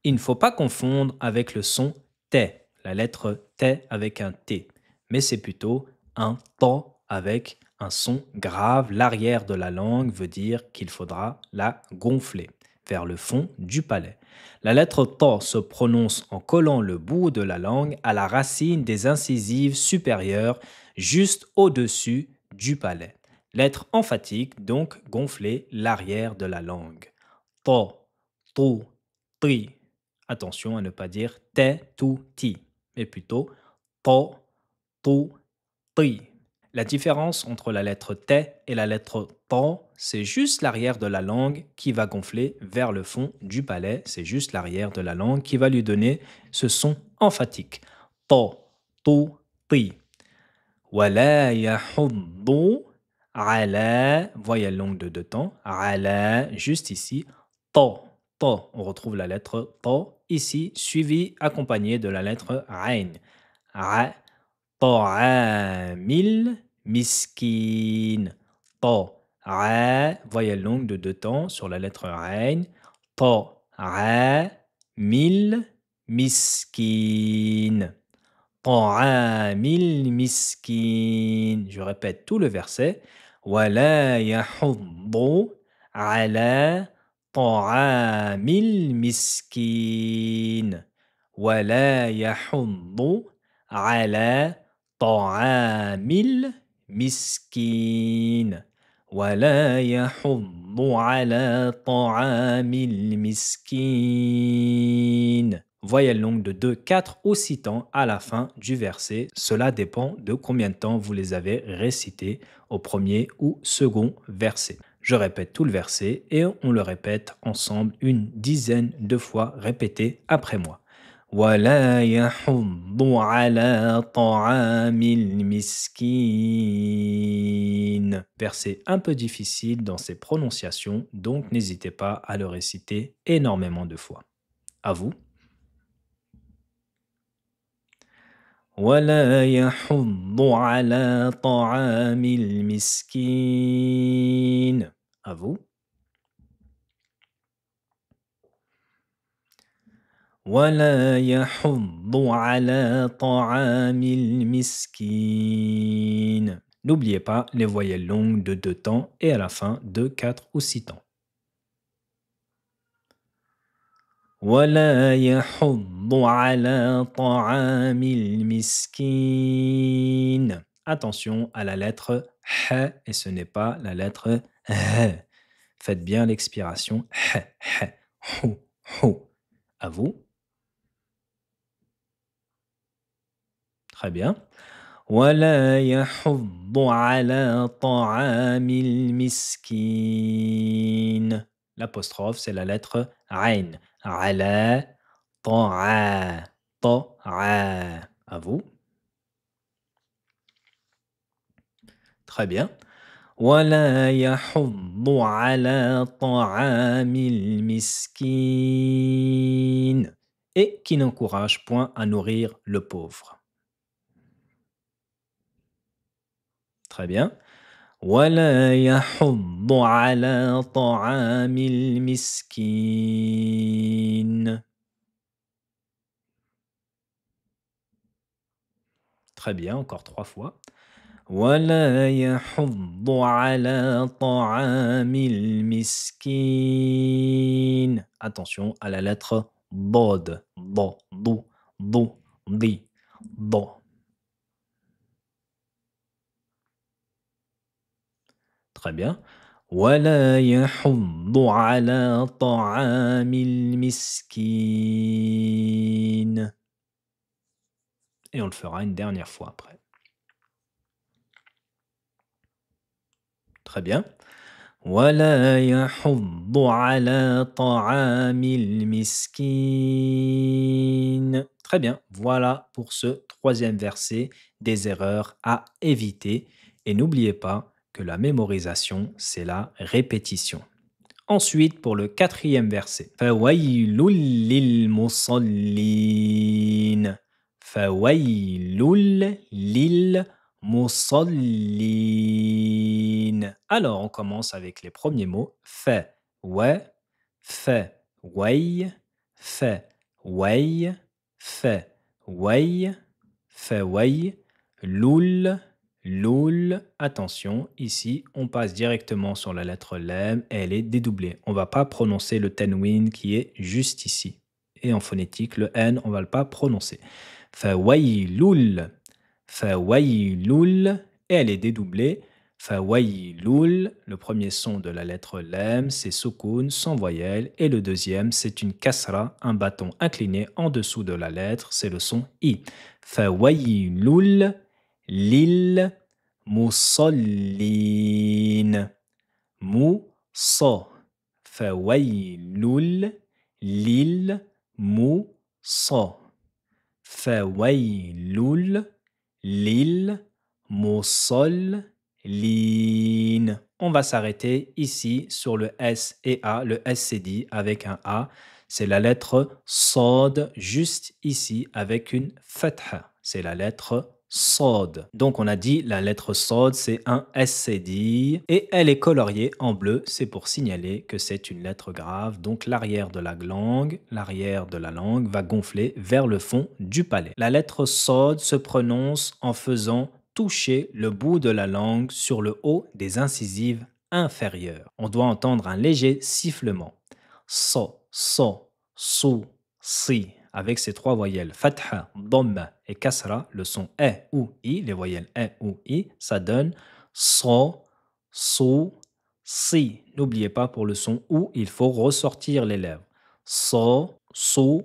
S1: il ne faut pas confondre avec le son T, la lettre T avec un T, mais c'est plutôt un ta avec un son grave. L'arrière de la langue veut dire qu'il faudra la gonfler vers le fond du palais. La lettre ta se prononce en collant le bout de la langue à la racine des incisives supérieures, juste au-dessus du palais. Lettre emphatique, donc gonfler l'arrière de la langue. Ta, tu, tri. Attention à ne pas dire te, tu, ti, mais plutôt ta, tu, tri. La différence entre la lettre T et la lettre ta, c'est juste l'arrière de la langue qui va gonfler vers le fond du palais. C'est juste l'arrière de la langue qui va lui donner ce son emphatique. Ta, tu, ti. Wala yahuddu, ala, voyelle longue de deux temps. Ala, juste ici. Ta, ta. On retrouve la lettre ta ici, suivie, accompagnée de la lettre ayn. A, ta'amil miskin. Ta, voyelle longue de deux temps sur la lettre ayn. Ta'amil miskin. Ta'amil miskin. Je répète tout le verset. Wala yahuddu ala ta'amil miskin. Wala yahuddu ala ta'amil miskin. Wala yahuddu ala ta'amil miskin. Voyelle longue de 2, 4 ou 6 temps à la fin du verset. Cela dépend de combien de temps vous les avez récités au premier ou second verset. Je répète tout le verset et on le répète ensemble une dizaine de fois. Répétez après moi. ولا يحض على طعام المسكين. Verset un peu difficile dans ses prononciations, donc n'hésitez pas à le réciter énormément de fois. À vous. ولا يحض على طعام المسكين. À vous. ولا يحض على طعام المسكين. N'oubliez pas les voyelles longues de 2 temps et à la fin de 4 ou 6 temps. ولا يحض على طعام المسكين. Attention à la lettre H et ce n'est pas la lettre H. Faites bien l'expiration H, H, Hou, Hou. À vous. Très bien. ولا يحض على طعام المسكين. L'apostrophe, c'est la lettre Ain. على طعا طعا. À vous. Très bien. ولا يحض على طعام المسكين. Et qui n'encourage point à nourrir le pauvre. Très bien. ولا يحض على طعام المسكين. Très bien, encore 3 fois. ولا يحض على طعام المسكين. Attention à la lettre ضاد ض ضو ضو ضي ض. Très bien. ولا يحض على طعام المسكين. Et on le fera une dernière fois après. Très bien. ولا يحض على طعام المسكين. Très bien. Voilà pour ce 3e verset des erreurs à éviter. Et n'oubliez pas que la mémorisation, c'est la répétition. Ensuite, pour le 4e verset. فويل للمصلين. فويل للمصلين. Alors, on commence avec les premiers mots. Fait, ouais, fait, way, fait, way, fait, way, fait, way, loul, loul. Attention, ici, on passe directement sur la lettre lem et elle est dédoublée. On ne va pas prononcer le tenwin qui est juste ici. Et en phonétique, le N, on ne va pas prononcer. Fawailul, fawailul, et elle est dédoublée. Fawailul, le premier son de la lettre lem, c'est sukun sans voyelle, et le deuxième, c'est une kasra, un bâton incliné en dessous de la lettre, c'est le son i. Fawailul lil musallin. Musa. Fawailul lil musa. Fawailul lil musallin. On va s'arrêter ici sur le S et A. Le S c'est dit avec un A. C'est la lettre Sad juste ici avec une fatha. C'est la lettre Sad. Donc on a dit la lettre Sad c'est un SCD et elle est coloriée en bleu. C'est pour signaler que c'est une lettre grave. Donc l'arrière de la langue va gonfler vers le fond du palais. La lettre Sad se prononce en faisant toucher le bout de la langue sur le haut des incisives inférieures. On doit entendre un léger sifflement. So, so, sou, si. Avec ces 3 voyelles, fatha, dhamma et kasra, le son e ou i, les voyelles e ou i, ça donne so, sou, si. N'oubliez pas pour le son ou, il faut ressortir les lèvres. So, sou,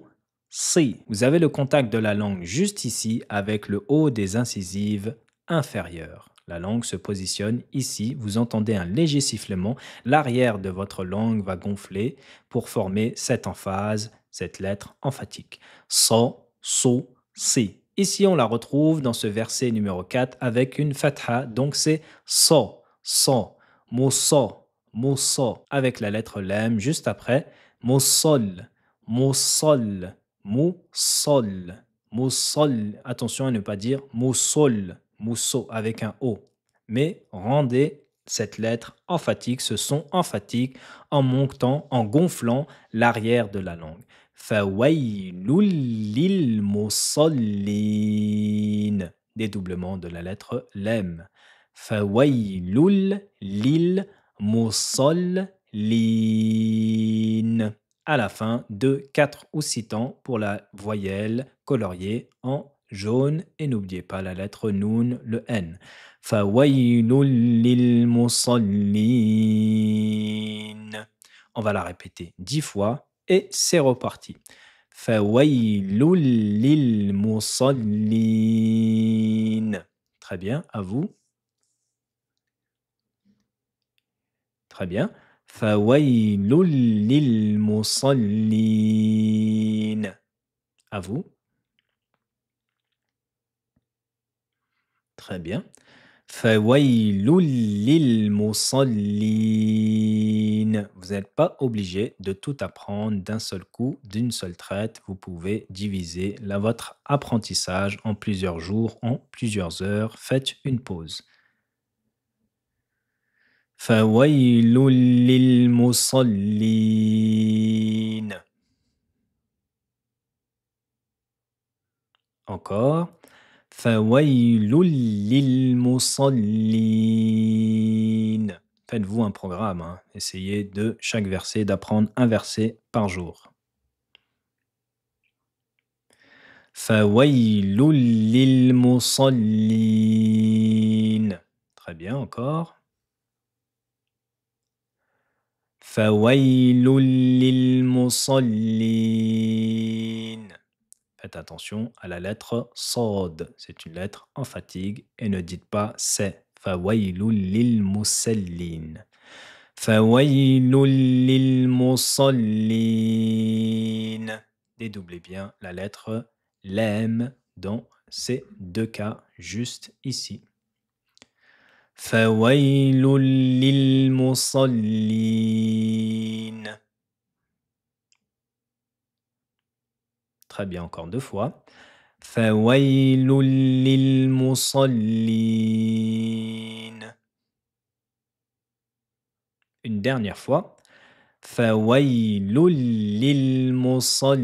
S1: si. Vous avez le contact de la langue juste ici avec le haut des incisives inférieures. La langue se positionne ici, vous entendez un léger sifflement, l'arrière de votre langue va gonfler pour former cette emphase, cette lettre emphatique. So, so, si. Ici, on la retrouve dans ce verset numéro 4 avec une fatha, donc c'est so, so, so, so, avec la lettre lem juste après, musol, musol, musol, musol. Attention à ne pas dire musol, musso avec un O, mais rendez cette lettre emphatique, ce son emphatique en montant, en gonflant l'arrière de la langue. Fawailul lil musallin. Dédoublement de la lettre lem. Fawailul lil musallin. À la fin de 4 ou 6 temps pour la voyelle coloriée en jaune. Et n'oubliez pas la lettre noun, le N. Fawailul lil musallin. On va la répéter 10 fois et c'est reparti. Fawailul lil musallin. Très bien, à vous. Très bien. Fawailul lil musallin. À vous. Très bien. Fawailul lil musallin. Vous n'êtes pas obligé de tout apprendre d'un seul coup, d'une seule traite. Vous pouvez diviser votre apprentissage en plusieurs jours, en plusieurs heures. Faites une pause. Fawailul lil musallin. Encore. Fawailul lil musallin. Faites-vous un programme. Essayez de chaque verset d'apprendre un verset par jour. Fawailul lil musallin. Très bien, encore. Fawailul lil musallin. Faites attention à la lettre Sod. C'est une lettre emphatique et ne dites pas c'est. Fawailul lil musallin. Fawailul lil musallin. Dédoublez bien la lettre Lem dans ces deux cas juste ici. Fawailul lil musallin. Très bien, encore 2 fois. Fawailul lil musallin. Une dernière fois. Fawailul lil musallin.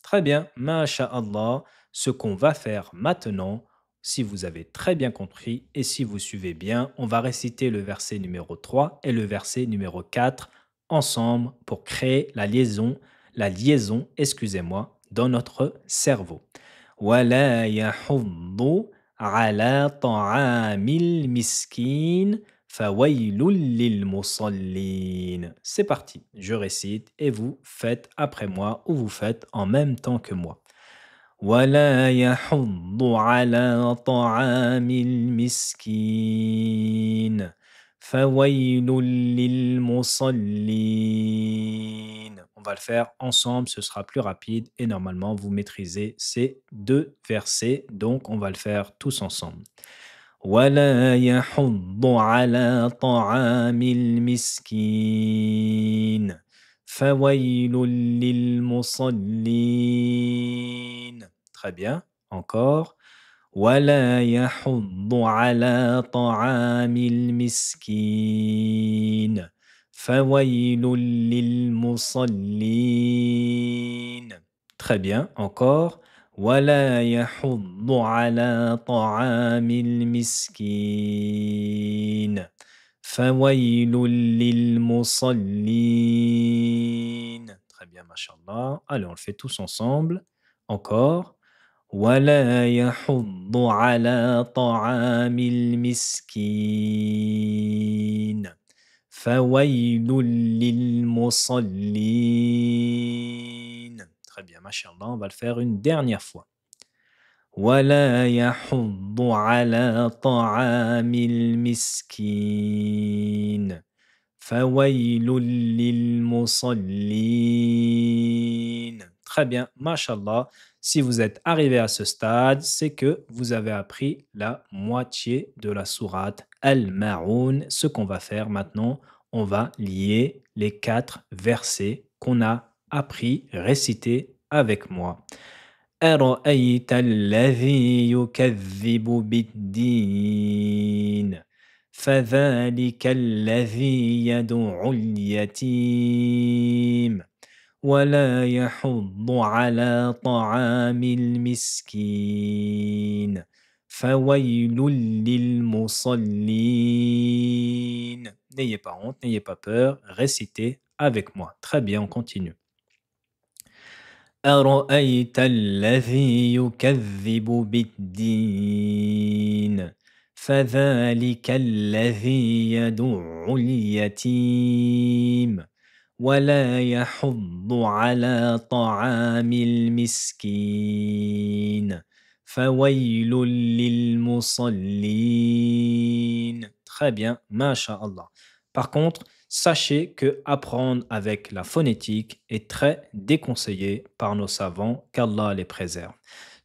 S1: Très bien, masha'Allah. Ce qu'on va faire maintenant, si vous avez très bien compris et si vous suivez bien, on va réciter le verset numéro 3 et le verset numéro 4 ensemble pour créer la liaison, excusez-moi, dans notre cerveau. وَلَا يَحُضُّ عَلَى طَعَامِ الْمِسْكِينِ فَوَيْلٌ لِلْمُصَلِّينَ. C'est parti, je récite et vous faites après moi ou vous faites en même temps que moi. وَلَا يَحُضُّ عَلَى طَعَامِ الْمِسْكِينِ فَوَيْلٌ لِلْمُصَلِّينَ. On va le faire ensemble, ce sera plus rapide et normalement vous maîtrisez ces 2 versets, donc on va le faire tous ensemble. وَلَا يَحُضُّ عَلَى طَعَامِ الْمِسْكِينِ فَوَيْلٌ لِلْمُصَلِّينَ. Très bien, encore. وَلَا يَحُضُّ عَلَى طَعَامِ الْمِسْكِينِ فَوَيْلٌ لِلْمُصَلِّينَ. Très bien, encore. وَلَا يَحُضُّ عَلَى طَعَامِ الْمِسْكِينِ فَوَيْلٌ لِلْمُصَلِّينَ. Très bien, mashallah. Allez, on le fait tous ensemble. Encore. وَلَا يَحُضُّ عَلَى طَعَامِ الْمِسْكِينِ فَوَيْلٌ لِلْمُصَلِّينَ. Très bien, mashallah, on va le faire une dernière fois. وَلَا يَحُضُّ عَلَى طَعَامِ الْمِسْكِينِ فويل للمصلين. Très bien, mashallah. Si vous êtes arrivé à ce stade, c'est que vous avez appris la moitié de la sourate Al-Ma'oun. Ce qu'on va faire maintenant, on va lier les 4 versets qu'on a appris, récités avec moi. أرأيت الذي يكذب بالدين فذلك الذي يدع اليتيم ولا يحض على طعام المسكين فويل للمصلين. N'ayez pas honte, n'ayez pas peur, récitez avec moi. Très bien, on continue. أرأيت الذي يكذب بالدين فذلك الذي يدع اليتيم ولا يحض على طعام المسكين فويل للمصلين. Très bien, masha'Allah. Par contre, sachez que apprendre avec la phonétique est très déconseillé par nos savants, qu'Allah les préserve.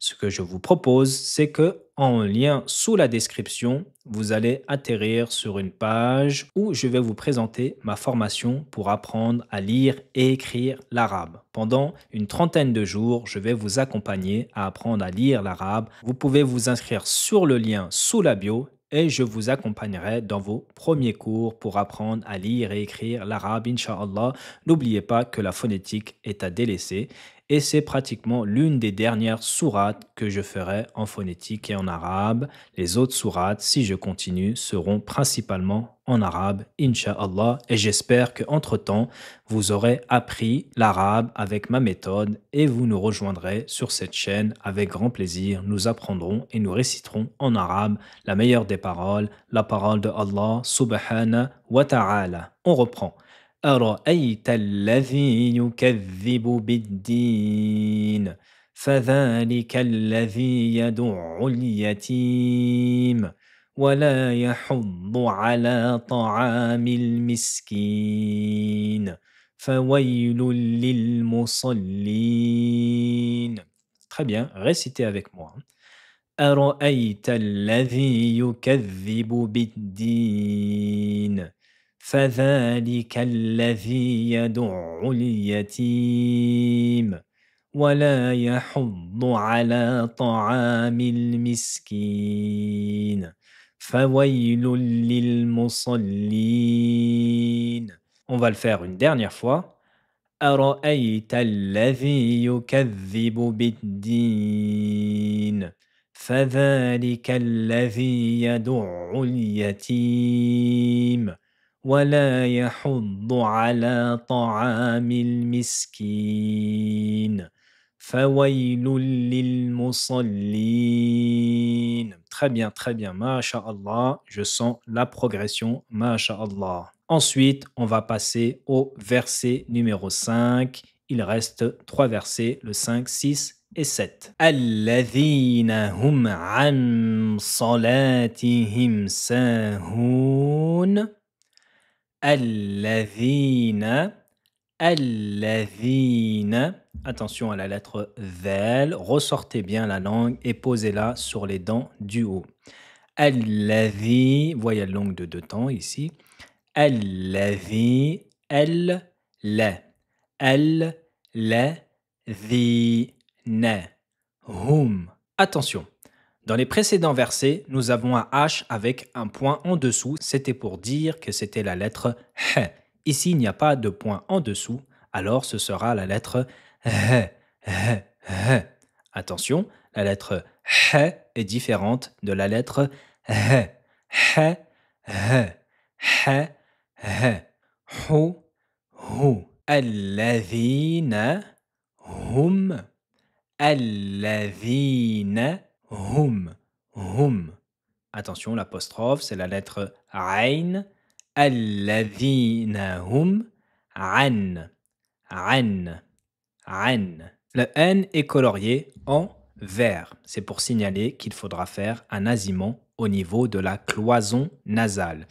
S1: Ce que je vous propose, c'est que en lien sous la description, vous allez atterrir sur une page où je vais vous présenter ma formation pour apprendre à lire et écrire l'arabe. Pendant une trentaine de jours, je vais vous accompagner à apprendre à lire l'arabe. Vous pouvez vous inscrire sur le lien sous la bio et je vous accompagnerai dans vos premiers cours pour apprendre à lire et écrire l'arabe, Inch'Allah. N'oubliez pas que la phonétique est à délaisser et c'est pratiquement l'une des dernières sourates que je ferai en phonétique et en arabe. Les autres sourates, si je continue, seront principalement en arabe, Inch'Allah. Et j'espère qu'entre-temps, vous aurez appris l'arabe avec ma méthode et vous nous rejoindrez sur cette chaîne avec grand plaisir. Nous apprendrons et nous réciterons en arabe la meilleure des paroles, la parole de Allah subhanahu wa ta'ala. On reprend. أرأيت الذي يكذب بالدين فذلك الذي يدع اليتيم ولا يحض على طعام المسكين فويل للمصلين. Très bien, récitez avec moi. أرأيت الذي يكذب بالدين فذلك الذي يدع اليتيم ولا يحض على طعام المسكين فويل للمصلين. On va le faire une dernière fois. أرأيت الذي يكذب بالدين فذلك الذي يدع اليتيم ولا يحض على طعام المسكين فويل للمصلين. Très bien, masha'Allah, je sens la progression, masha'Allah. Ensuite, on va passer au verset numéro 5. Il reste 3 versets, le 5, 6 et 7. الذين هم عن صلاتهم ساهون الذين attention à la lettre ذال, ressortez bien la langue et posez-la sur les dents du haut. الذي, voyelle longue de 2 temps ici. الذي, الذين, hum. Attention. Dans les précédents versets, nous avons un H avec un point en dessous. C'était pour dire que c'était la lettre H. Ici, il n'y a pas de point en dessous, alors ce sera la lettre H. Attention, la lettre H est différente de la lettre H. H, H, H, H. Hu, hu. الذين هم الذين hum, hum. Attention, l'apostrophe, c'est la lettre Ain. Alladhina hum. An. An. An. Le N est colorié en vert. C'est pour signaler qu'il faudra faire un nasillement au niveau de la cloison nasale.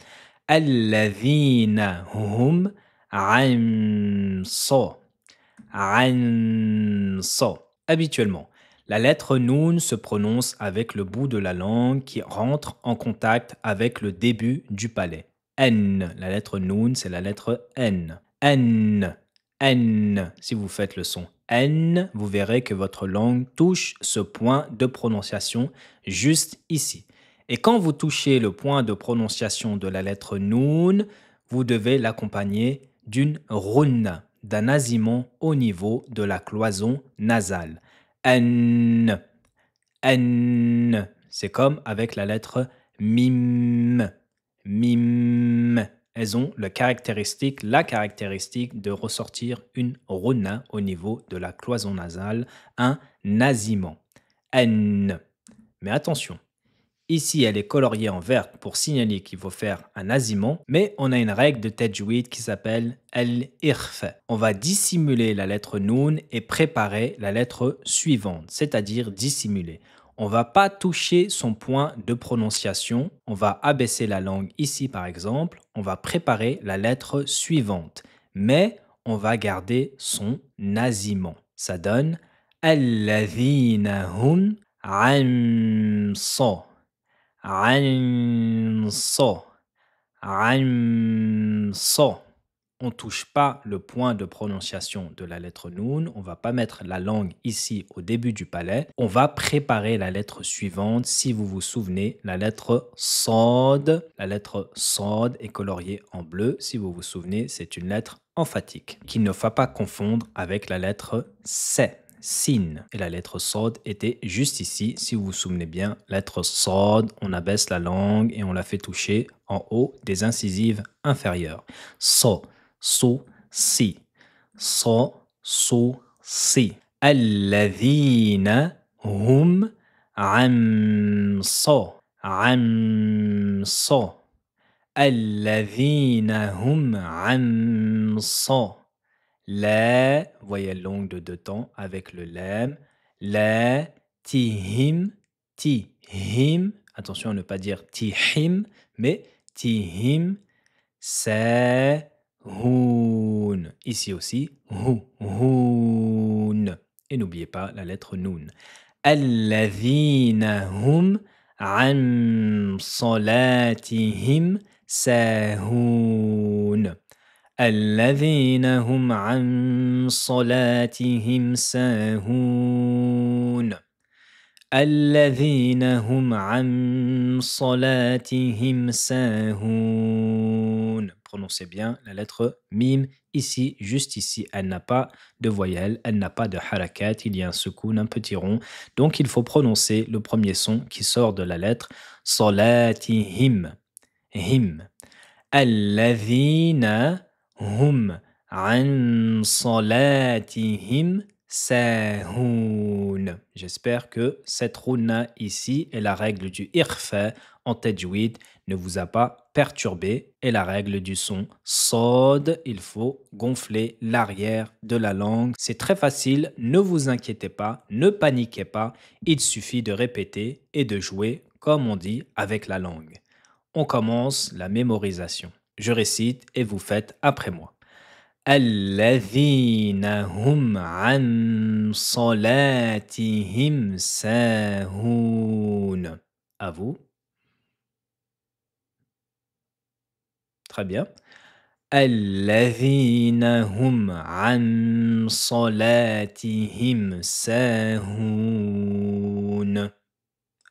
S1: الذين هم عن صا. عن صا. Habituellement, la lettre Noun se prononce avec le bout de la langue qui rentre en contact avec le début du palais. N. La lettre Noun, c'est la lettre N. N. N. Si vous faites le son N, vous verrez que votre langue touche ce point de prononciation juste ici. Et quand vous touchez le point de prononciation de la lettre Noun, vous devez l'accompagner d'une runna, d'un nasillement au niveau de la cloison nasale. N. N. C'est comme avec la lettre mim. Mim. Elles ont la caractéristique de ressortir une runna au niveau de la cloison nasale, un nasillement. N. Mais attention, ici elle est coloriée en vert pour signaler qu'il faut faire un nasillement, mais on a une règle de tajwid qui s'appelle al-irfa. On va dissimuler la lettre Noun et préparer la lettre suivante, c'est-à-dire dissimuler. On va pas toucher son point de prononciation. On va abaisser la langue ici, par exemple. On va préparer la lettre suivante. Mais on va garder son nasillement. Ça donne alladhina hum an sa. An sa. An sa. On ne touche pas le point de prononciation de la lettre Noun. On ne va pas mettre la langue ici au début du palais. On va préparer la lettre suivante. Si vous vous souvenez, la lettre Sad. La lettre Sad est coloriée en bleu. Si vous vous souvenez, c'est une lettre emphatique qu'il ne faut pas confondre avec la lettre Se. Sin. Et la lettre Sad était juste ici. Si vous vous souvenez bien, lettre Sad, on abaisse la langue et on la fait toucher en haut des incisives inférieures. So. So, si. So, so, si. Alladhina hum an sa. An sa. Alladhina hum an sa. La, voyelle longue de deux temps avec le lam. La, tihim, tihim. Attention à ne pas dire tihim, mais tihim, sa. Houn. Ici aussi, houn. Et n'oubliez pas la lettre noun. Alladhina hum an salatihim sahoun. Alladhina hum an salatihim sahoun. Alladhina hum an salatihim sahoun. Prononcez bien la lettre mim ici, juste ici. Elle n'a pas de voyelle, elle n'a pas de harakat, il y a un soukoun, un petit rond. Donc il faut prononcer le premier son qui sort de la lettre salatihim. Him. Alladhina hum an salatihim sahoun. J'espère que cette rouna ici et la règle du irfa en tajwid ne vous a pas perturbé. Et la règle du son sod, il faut gonfler l'arrière de la langue. C'est très facile, ne vous inquiétez pas, ne paniquez pas. Il suffit de répéter et de jouer, comme on dit, avec la langue. On commence la mémorisation. Je récite et vous faites après moi. Alladhina hum an salatihim sahoun. À vous. Très bien. Alladhina hum an salatihim sahoun.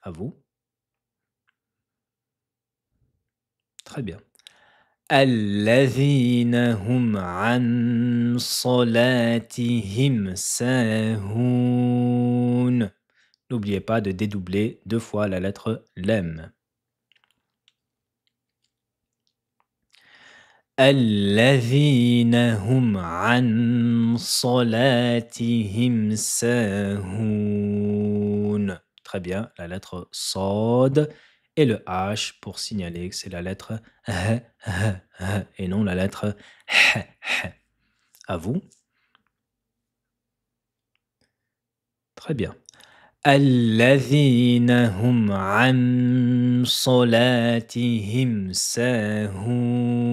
S1: À vous. Très bien. Alladhina hum an salatihim sahoun. N'oubliez pas de dédoubler deux fois la lettre lem. Alladhina hum an salatihim sahoun. Très bien, la lettre sad et le H pour signaler que c'est la lettre h, et non la lettre h. À vous. Très bien. الذين هم عن صلاتهم ساهون.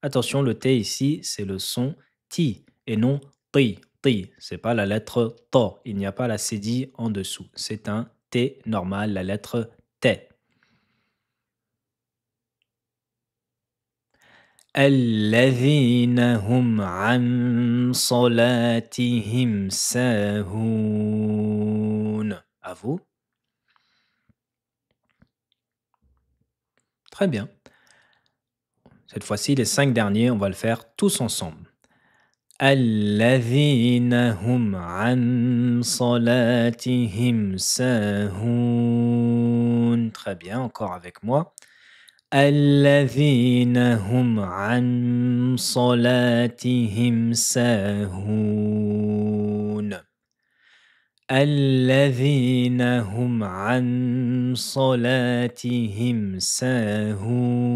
S1: Attention, le T ici, c'est le son Ti et non Ti. Ti, c'est pas la lettre To. Il n'y a pas la cédille en dessous. C'est un T normal, la lettre T. الذين هم عن صلاتهم ساهون. À vous. Très bien. Cette fois-ci, les 5 derniers, on va le faire tous ensemble. الذين هم عن صلاتهم ساهون. Très bien, encore avec moi. الذين هم عن صلاتهم ساهون. الذين هم عن صلاتهم ساهون.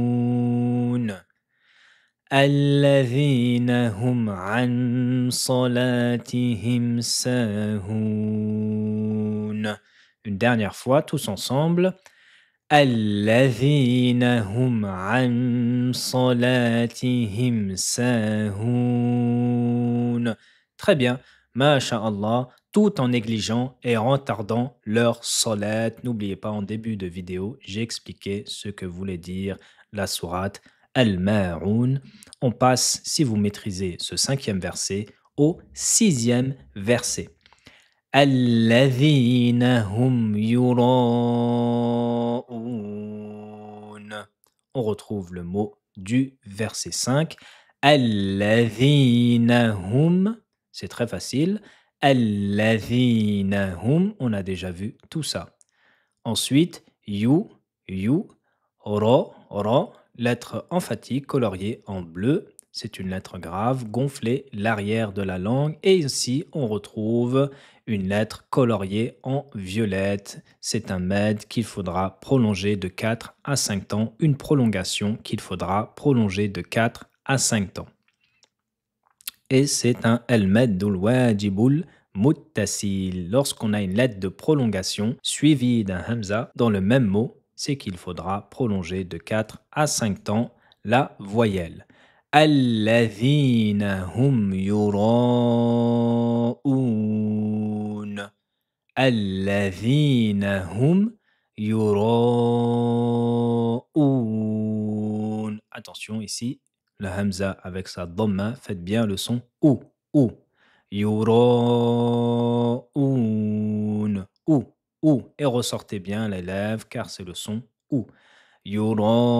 S1: الذين هم عن صلاتهم ساهون. Une dernière fois, tous ensemble. الذين هم عن صلاتهم ساهون. Très bien, masha'Allah, tout en négligeant et en retardant leur salat. N'oubliez pas, en début de vidéo, j'ai expliqué ce que voulait dire la sourate Al-Ma'oun. On passe, si vous maîtrisez ce 5e verset, au 6e verset. الذين هم يراءون. On retrouve le mot du verset 5. الذين هم, c'est très facile. الذين هم, on a déjà vu tout ça. Ensuite, you, ra, lettre emphatique coloriée en bleu. C'est une lettre grave, gonflée l'arrière de la langue. Et ici, on retrouve une lettre coloriée en violette. C'est un med qu'il faudra prolonger de 4 à 5 temps. Une prolongation qu'il faudra prolonger de 4 à 5 temps. Et c'est un al-maddul wajibul muttasil. Lorsqu'on a une lettre de prolongation suivie d'un hamza dans le même mot, c'est qu'il faudra prolonger de 4 à 5 temps la voyelle. الذين هم يراءون. الذين هم يراءون. Attention ici, le hamza avec sa dhamma, faites bien le son ou. يراءون. Ou. Et ressortez bien les lèvres car c'est le son ou. يراءون.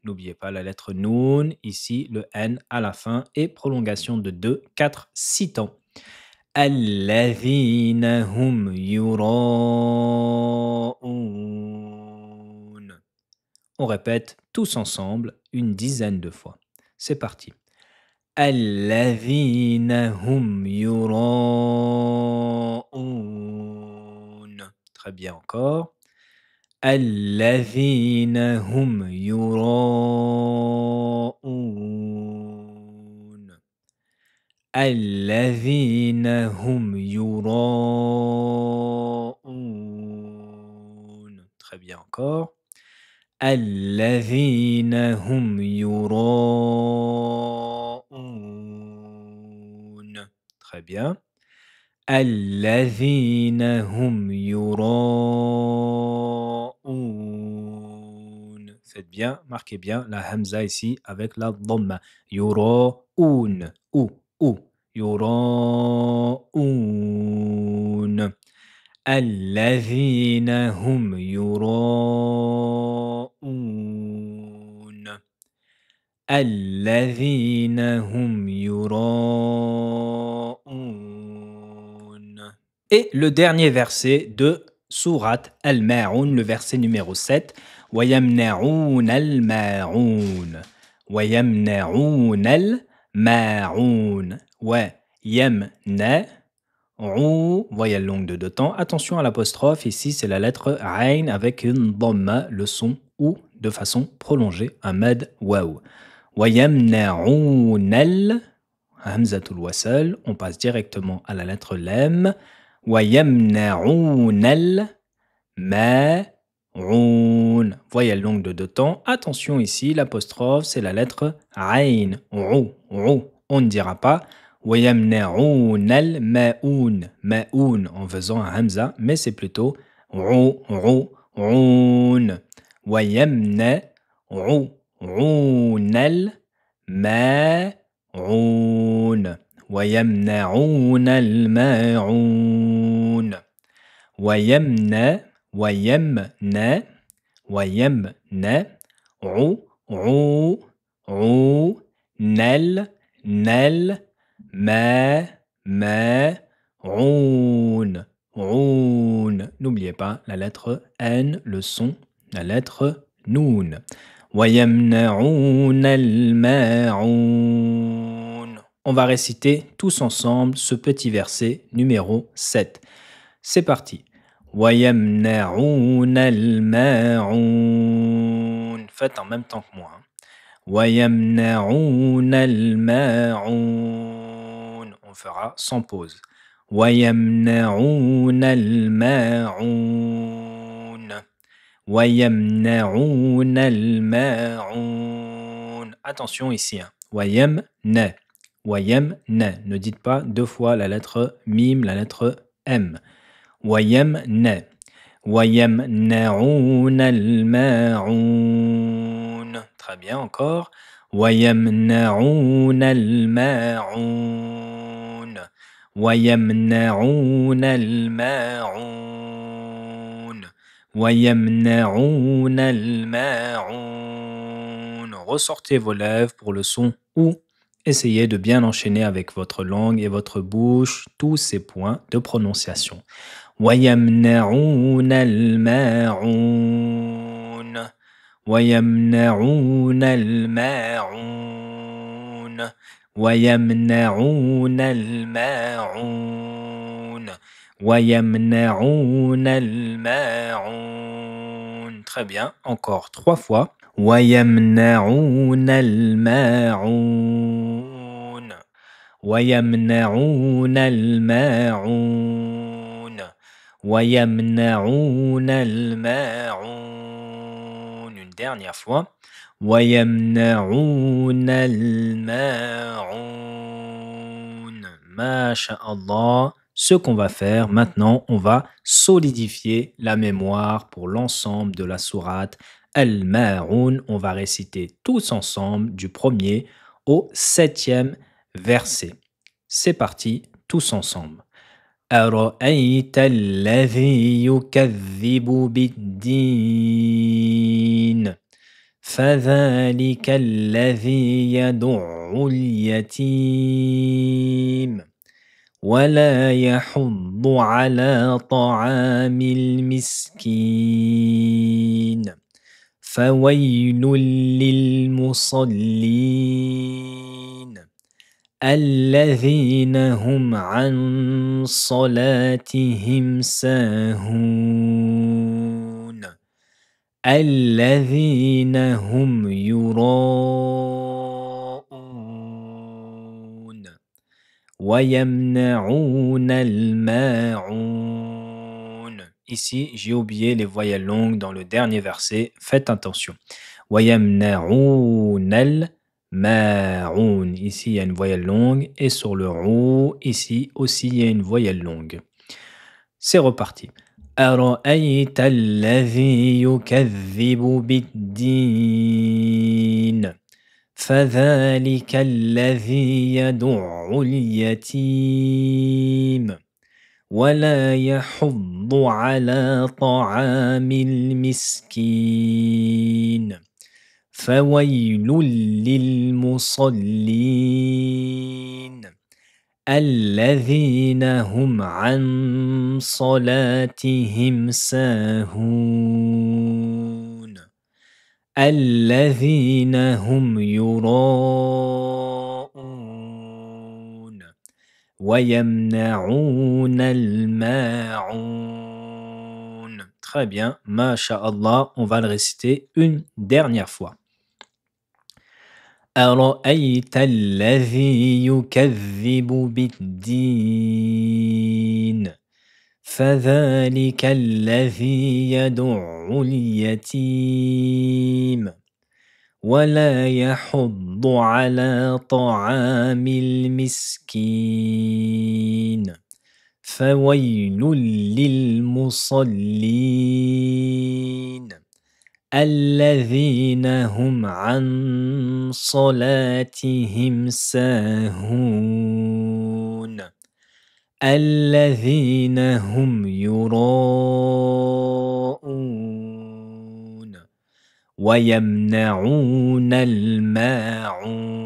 S1: N'oubliez pas la lettre noun, ici le N à la fin et prolongation de 2, 4, 6 temps. الذين هم يراءون. On répète tous ensemble une dizaine de fois. C'est parti. الذين هم يراءون. Très bien encore. الذين هم يراءون. الذين هم يراءون. Très bien encore. الذين هم يراءون. Très bien. الذين هم يراءون. Faites bien, marquez bien la hamza ici avec la dhamma. يراءون. Ou. يراءون. الذين هم يراءون. الذين هم يراءون. Et le dernier verset de sourate Al-Ma'oun, le verset numéro 7. وَيَمْنَعُونَ الْمَاعُونَ. وَيَمْنَعُونَ الْمَاعُونَ. Ouais, yamna. Voyelle longue de 2 temps. Attention à l'apostrophe. Ici, c'est la lettre Ain avec une dhamma, le son ou de façon prolongée, un mad waw. وَيَمْنَعُونَ Hamzatul wasl, on passe directement à la lettre lem. وَيَمْنَعُونَ الْمَاعُونَ. Voyelle longue de deux temps. Attention ici, l'apostrophe, c'est la lettre aïn. On ne dira pas وَيَمْنَعُونَ الْمَاعُونَ. Ma'oun en faisant un hamza, mais c'est plutôt عون. وَيَمْنَعُونَ الْمَاعُونَ. وَيَمْنَعُونَ الْمَاعُونَ. وَيَمْنَعُونَ الْمَاعُونَ. N'oubliez pas la lettre N, le son, la lettre Noun. وَيَمْنَعُونَ الْمَاعُونَ. On va réciter tous ensemble ce petit verset numéro 7. C'est parti. وَيَمْنَعُونَ الْمَاعُونَ. Faites en même temps que moi. وَيَمْنَعُونَ الْمَاعُونَ. On fera sans pause. وَيَمْنَعُونَ الْمَاعُونَ. وَيَمْنَعُونَ الْمَاعُونَ. Attention ici. وَيَمْنَ. Ne dites pas deux fois la lettre mim, la lettre m. وَيَمْنَ. وَيَمْنَعُونَ الْمَاعُونَ. Très bien, encore. وَيَمْنَعُونَ الْمَاعُونَ. وَيَمْنَعُونَ الْمَاعُونَ. وَيَمْنَعُونَ الْمَاعُونَ. Ressortez vos lèvres pour le son ou. Essayez de bien enchaîner avec votre langue et votre bouche tous ces points de prononciation. وَيَمْنَعُونَ الْمَاعُونَ. وَيَمْنَعُونَ الْمَاعُونَ. وَيَمْنَعُونَ الْمَاعُونَ. وَيَمْنَعُونَ الْمَاعُونَ. Très bien, encore 3 fois. وَيَمْنَعُونَ الْمَاعُونَ. وَيَمْنَعُونَ الْمَاعُونَ. وَيَمْنَعُونَ الْمَاعُونَ. Une dernière fois. وَيَمْنَعُونَ الْمَاعُونَ. Masha'Allah. Ce qu'on va faire maintenant, on va solidifier la mémoire pour l'ensemble de la sourate Al-Ma'oun. On va réciter tous ensemble du 1er au 7e verset. C'est parti, tous ensemble. أَرَأَيْتَ الَّذِي يُكَذِّبُ بِالدِّينِ فَذَلِكَ الَّذِي يَدُعُّ الْيَتِيمَ وَلَا يَحُضُّ عَلَى طَعَامِ الْمِسْكِينِ فَوَيْلٌ لِلْمُصَلِّينَ الَّذِينَ هُمْ عَنْ صَلَاتِهِمْ سَاهُونَ الَّذِينَ هُمْ يُرَاءُونَ وَيَمْنَعُونَ الْمَاعُونَ. Ici, j'ai oublié les voyelles longues dans le dernier verset. Faites attention. وَيَمْنَعُونَ الْمَاعُونَ. Ici, il y a une voyelle longue. Et sur le roux, ici aussi, il y a une voyelle longue. C'est reparti. أَرَأَيْتَ الَّذِي يُكَذِّبُ بِالدِّينِ فَذَلِكَ الَّذِي يَدُعُّ الْيَتِيمَ وَلَا يَحُضُّ عَلَى طَعَامِ الْمِسْكِينِ فَوَيْلٌ لِلْمُصَلِّينَ الَّذِينَ هُمْ عَنْ صَلَاتِهِمْ سَاهُونَ الَّذِينَ هُمْ يُرَاءُونَ وَيَمْنَعُونَ الْمَاعُونَ. Très bien, Masha'Allah, on va le réciter une dernière fois. أرأيت الذي يكذب بالدين فذلك الذي يدع اليتيم ولا يحض على طعام المسكين فويل للمصلين الذين هم عن صلاتهم ساهون الذين هم يراءون ويمنعون الماعون.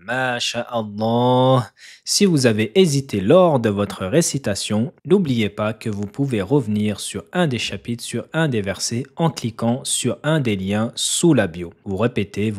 S1: Masha'Allah. Si vous avez hésité lors de votre récitation, n'oubliez pas que vous pouvez revenir sur un des chapitres, sur un des versets en cliquant sur un des liens sous la bio. Vous répétez,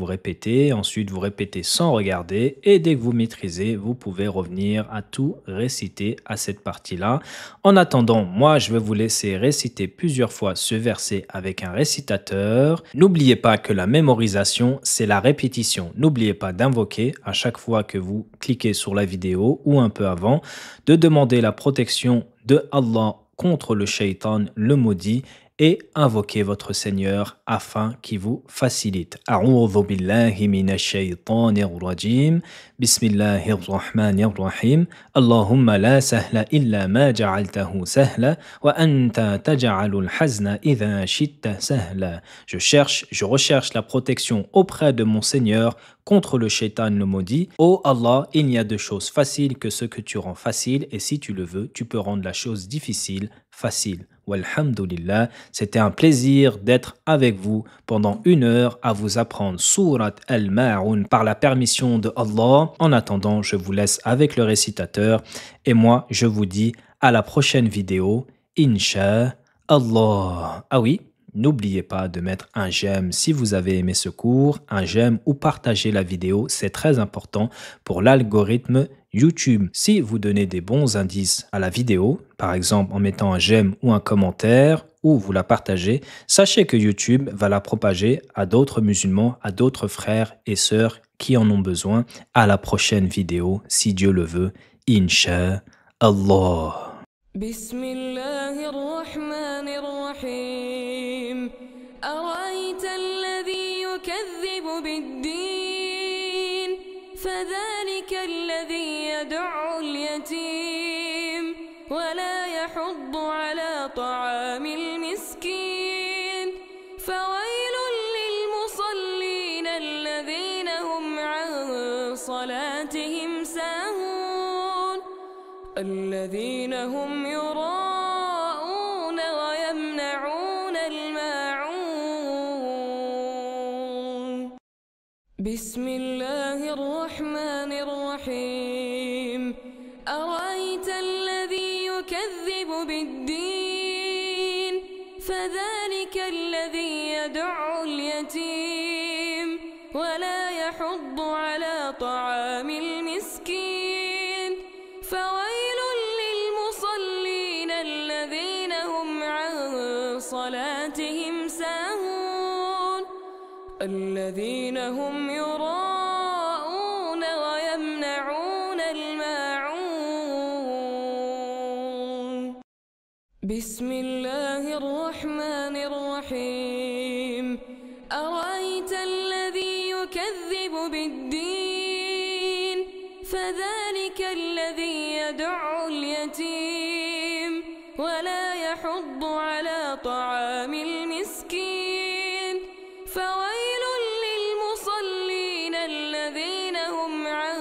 S1: ensuite vous répétez sans regarder et dès que vous maîtrisez, vous pouvez revenir à tout réciter à cette partie-là. En attendant, moi je vais vous laisser réciter plusieurs fois ce verset avec un récitateur. N'oubliez pas que la mémorisation, c'est la répétition. N'oubliez pas d'invoquer à chaque fois que vous cliquez sur la vidéo ou un peu avant, de demander la protection de Allah contre le shaitan, le maudit, et invoquer votre Seigneur afin qu'il vous facilite. A'udhu billahi minash shaitanir rajim. Bismillahir rahmanir rahim. Allahumma la sahla illa ma ja'altahu sahla wa anta taj'alul hazna idha shi'ta sahla. Je recherche la protection auprès de mon Seigneur contre le shaitan le maudit. Oh Allah, il n'y a de choses faciles que ce que tu rends facile et si tu le veux, tu peux rendre la chose difficile facile. Walhamdulillah, c'était un plaisir d'être avec vous pendant 1 heure à vous apprendre Surat Al-Ma'un par la permission de Allah. En attendant, je vous laisse avec le récitateur et moi, je vous dis à la prochaine vidéo, Inch'Allah. Ah oui, n'oubliez pas de mettre un j'aime si vous avez aimé ce cours, un j'aime ou partager la vidéo, c'est très important pour l'algorithme YouTube. Si vous donnez des bons indices à la vidéo, par exemple en mettant un j'aime ou un commentaire, ou vous la partagez, sachez que YouTube va la propager à d'autres musulmans, à d'autres frères et sœurs qui en ont besoin. À la prochaine vidéo, si Dieu le veut, Inch'Allah.
S2: Bismillahirrahmanirrahim. Ara'ayta alladhi yukadhibu bid-din fadhalika alladhi yad'u al-yatim wa la yahuddu ala ta'amil miskin fawailun lil-musallin alladhina hum 'an salatihim sahun alladhina hum يراءون ويمنعون الماعون. بسم الله الرحمن الرحيم. أرأيت الذي يكذب بالدين فذلك الذي يدع اليتيم ولا يحض على طعام المسكين فويل للمصلين الذين هم عن صلاتهم ساهون الذين هم يراءون ويمنعون الماعون. بسم الله الرحمن الرحيم. أرأيت الذي يكذب بالدين فذلك الذي يدع اليتيم ولا يحض على طعام المسكين فويل للمصلين الذين هم عن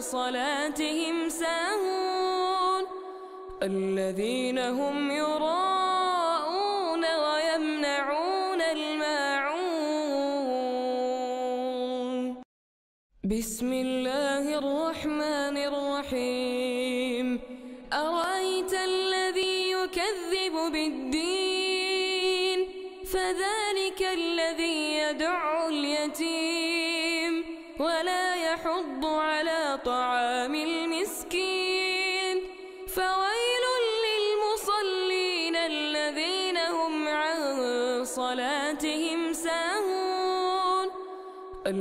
S2: صلاتهم ساهون الذين هم يراءون ويمنعون الماعون. بسم الله الرحمن الرحيم. أرأيت الذي يكذب بالدين فذلك الذي يدع اليتيم ولا يحض على طعام المسكين فويل للمصلين الذين هم عن صلاتهم ساهون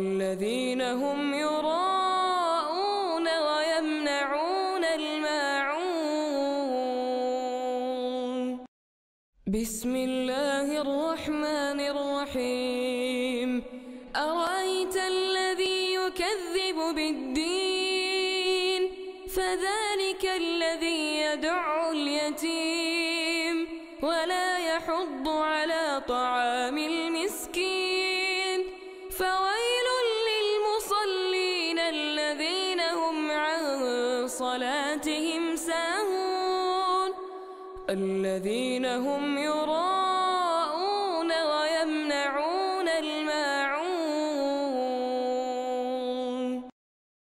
S2: الذين هم يراءون ويمنعون الماعون بسم الله الرحمن الرحيم أرأيت الذي يكذب بالدين فذلك الذي يدع اليتيم ولا يحض على طعام المسكين فويل للمصلين الذين هم عن صلاتهم ساهون الذين هم يراءون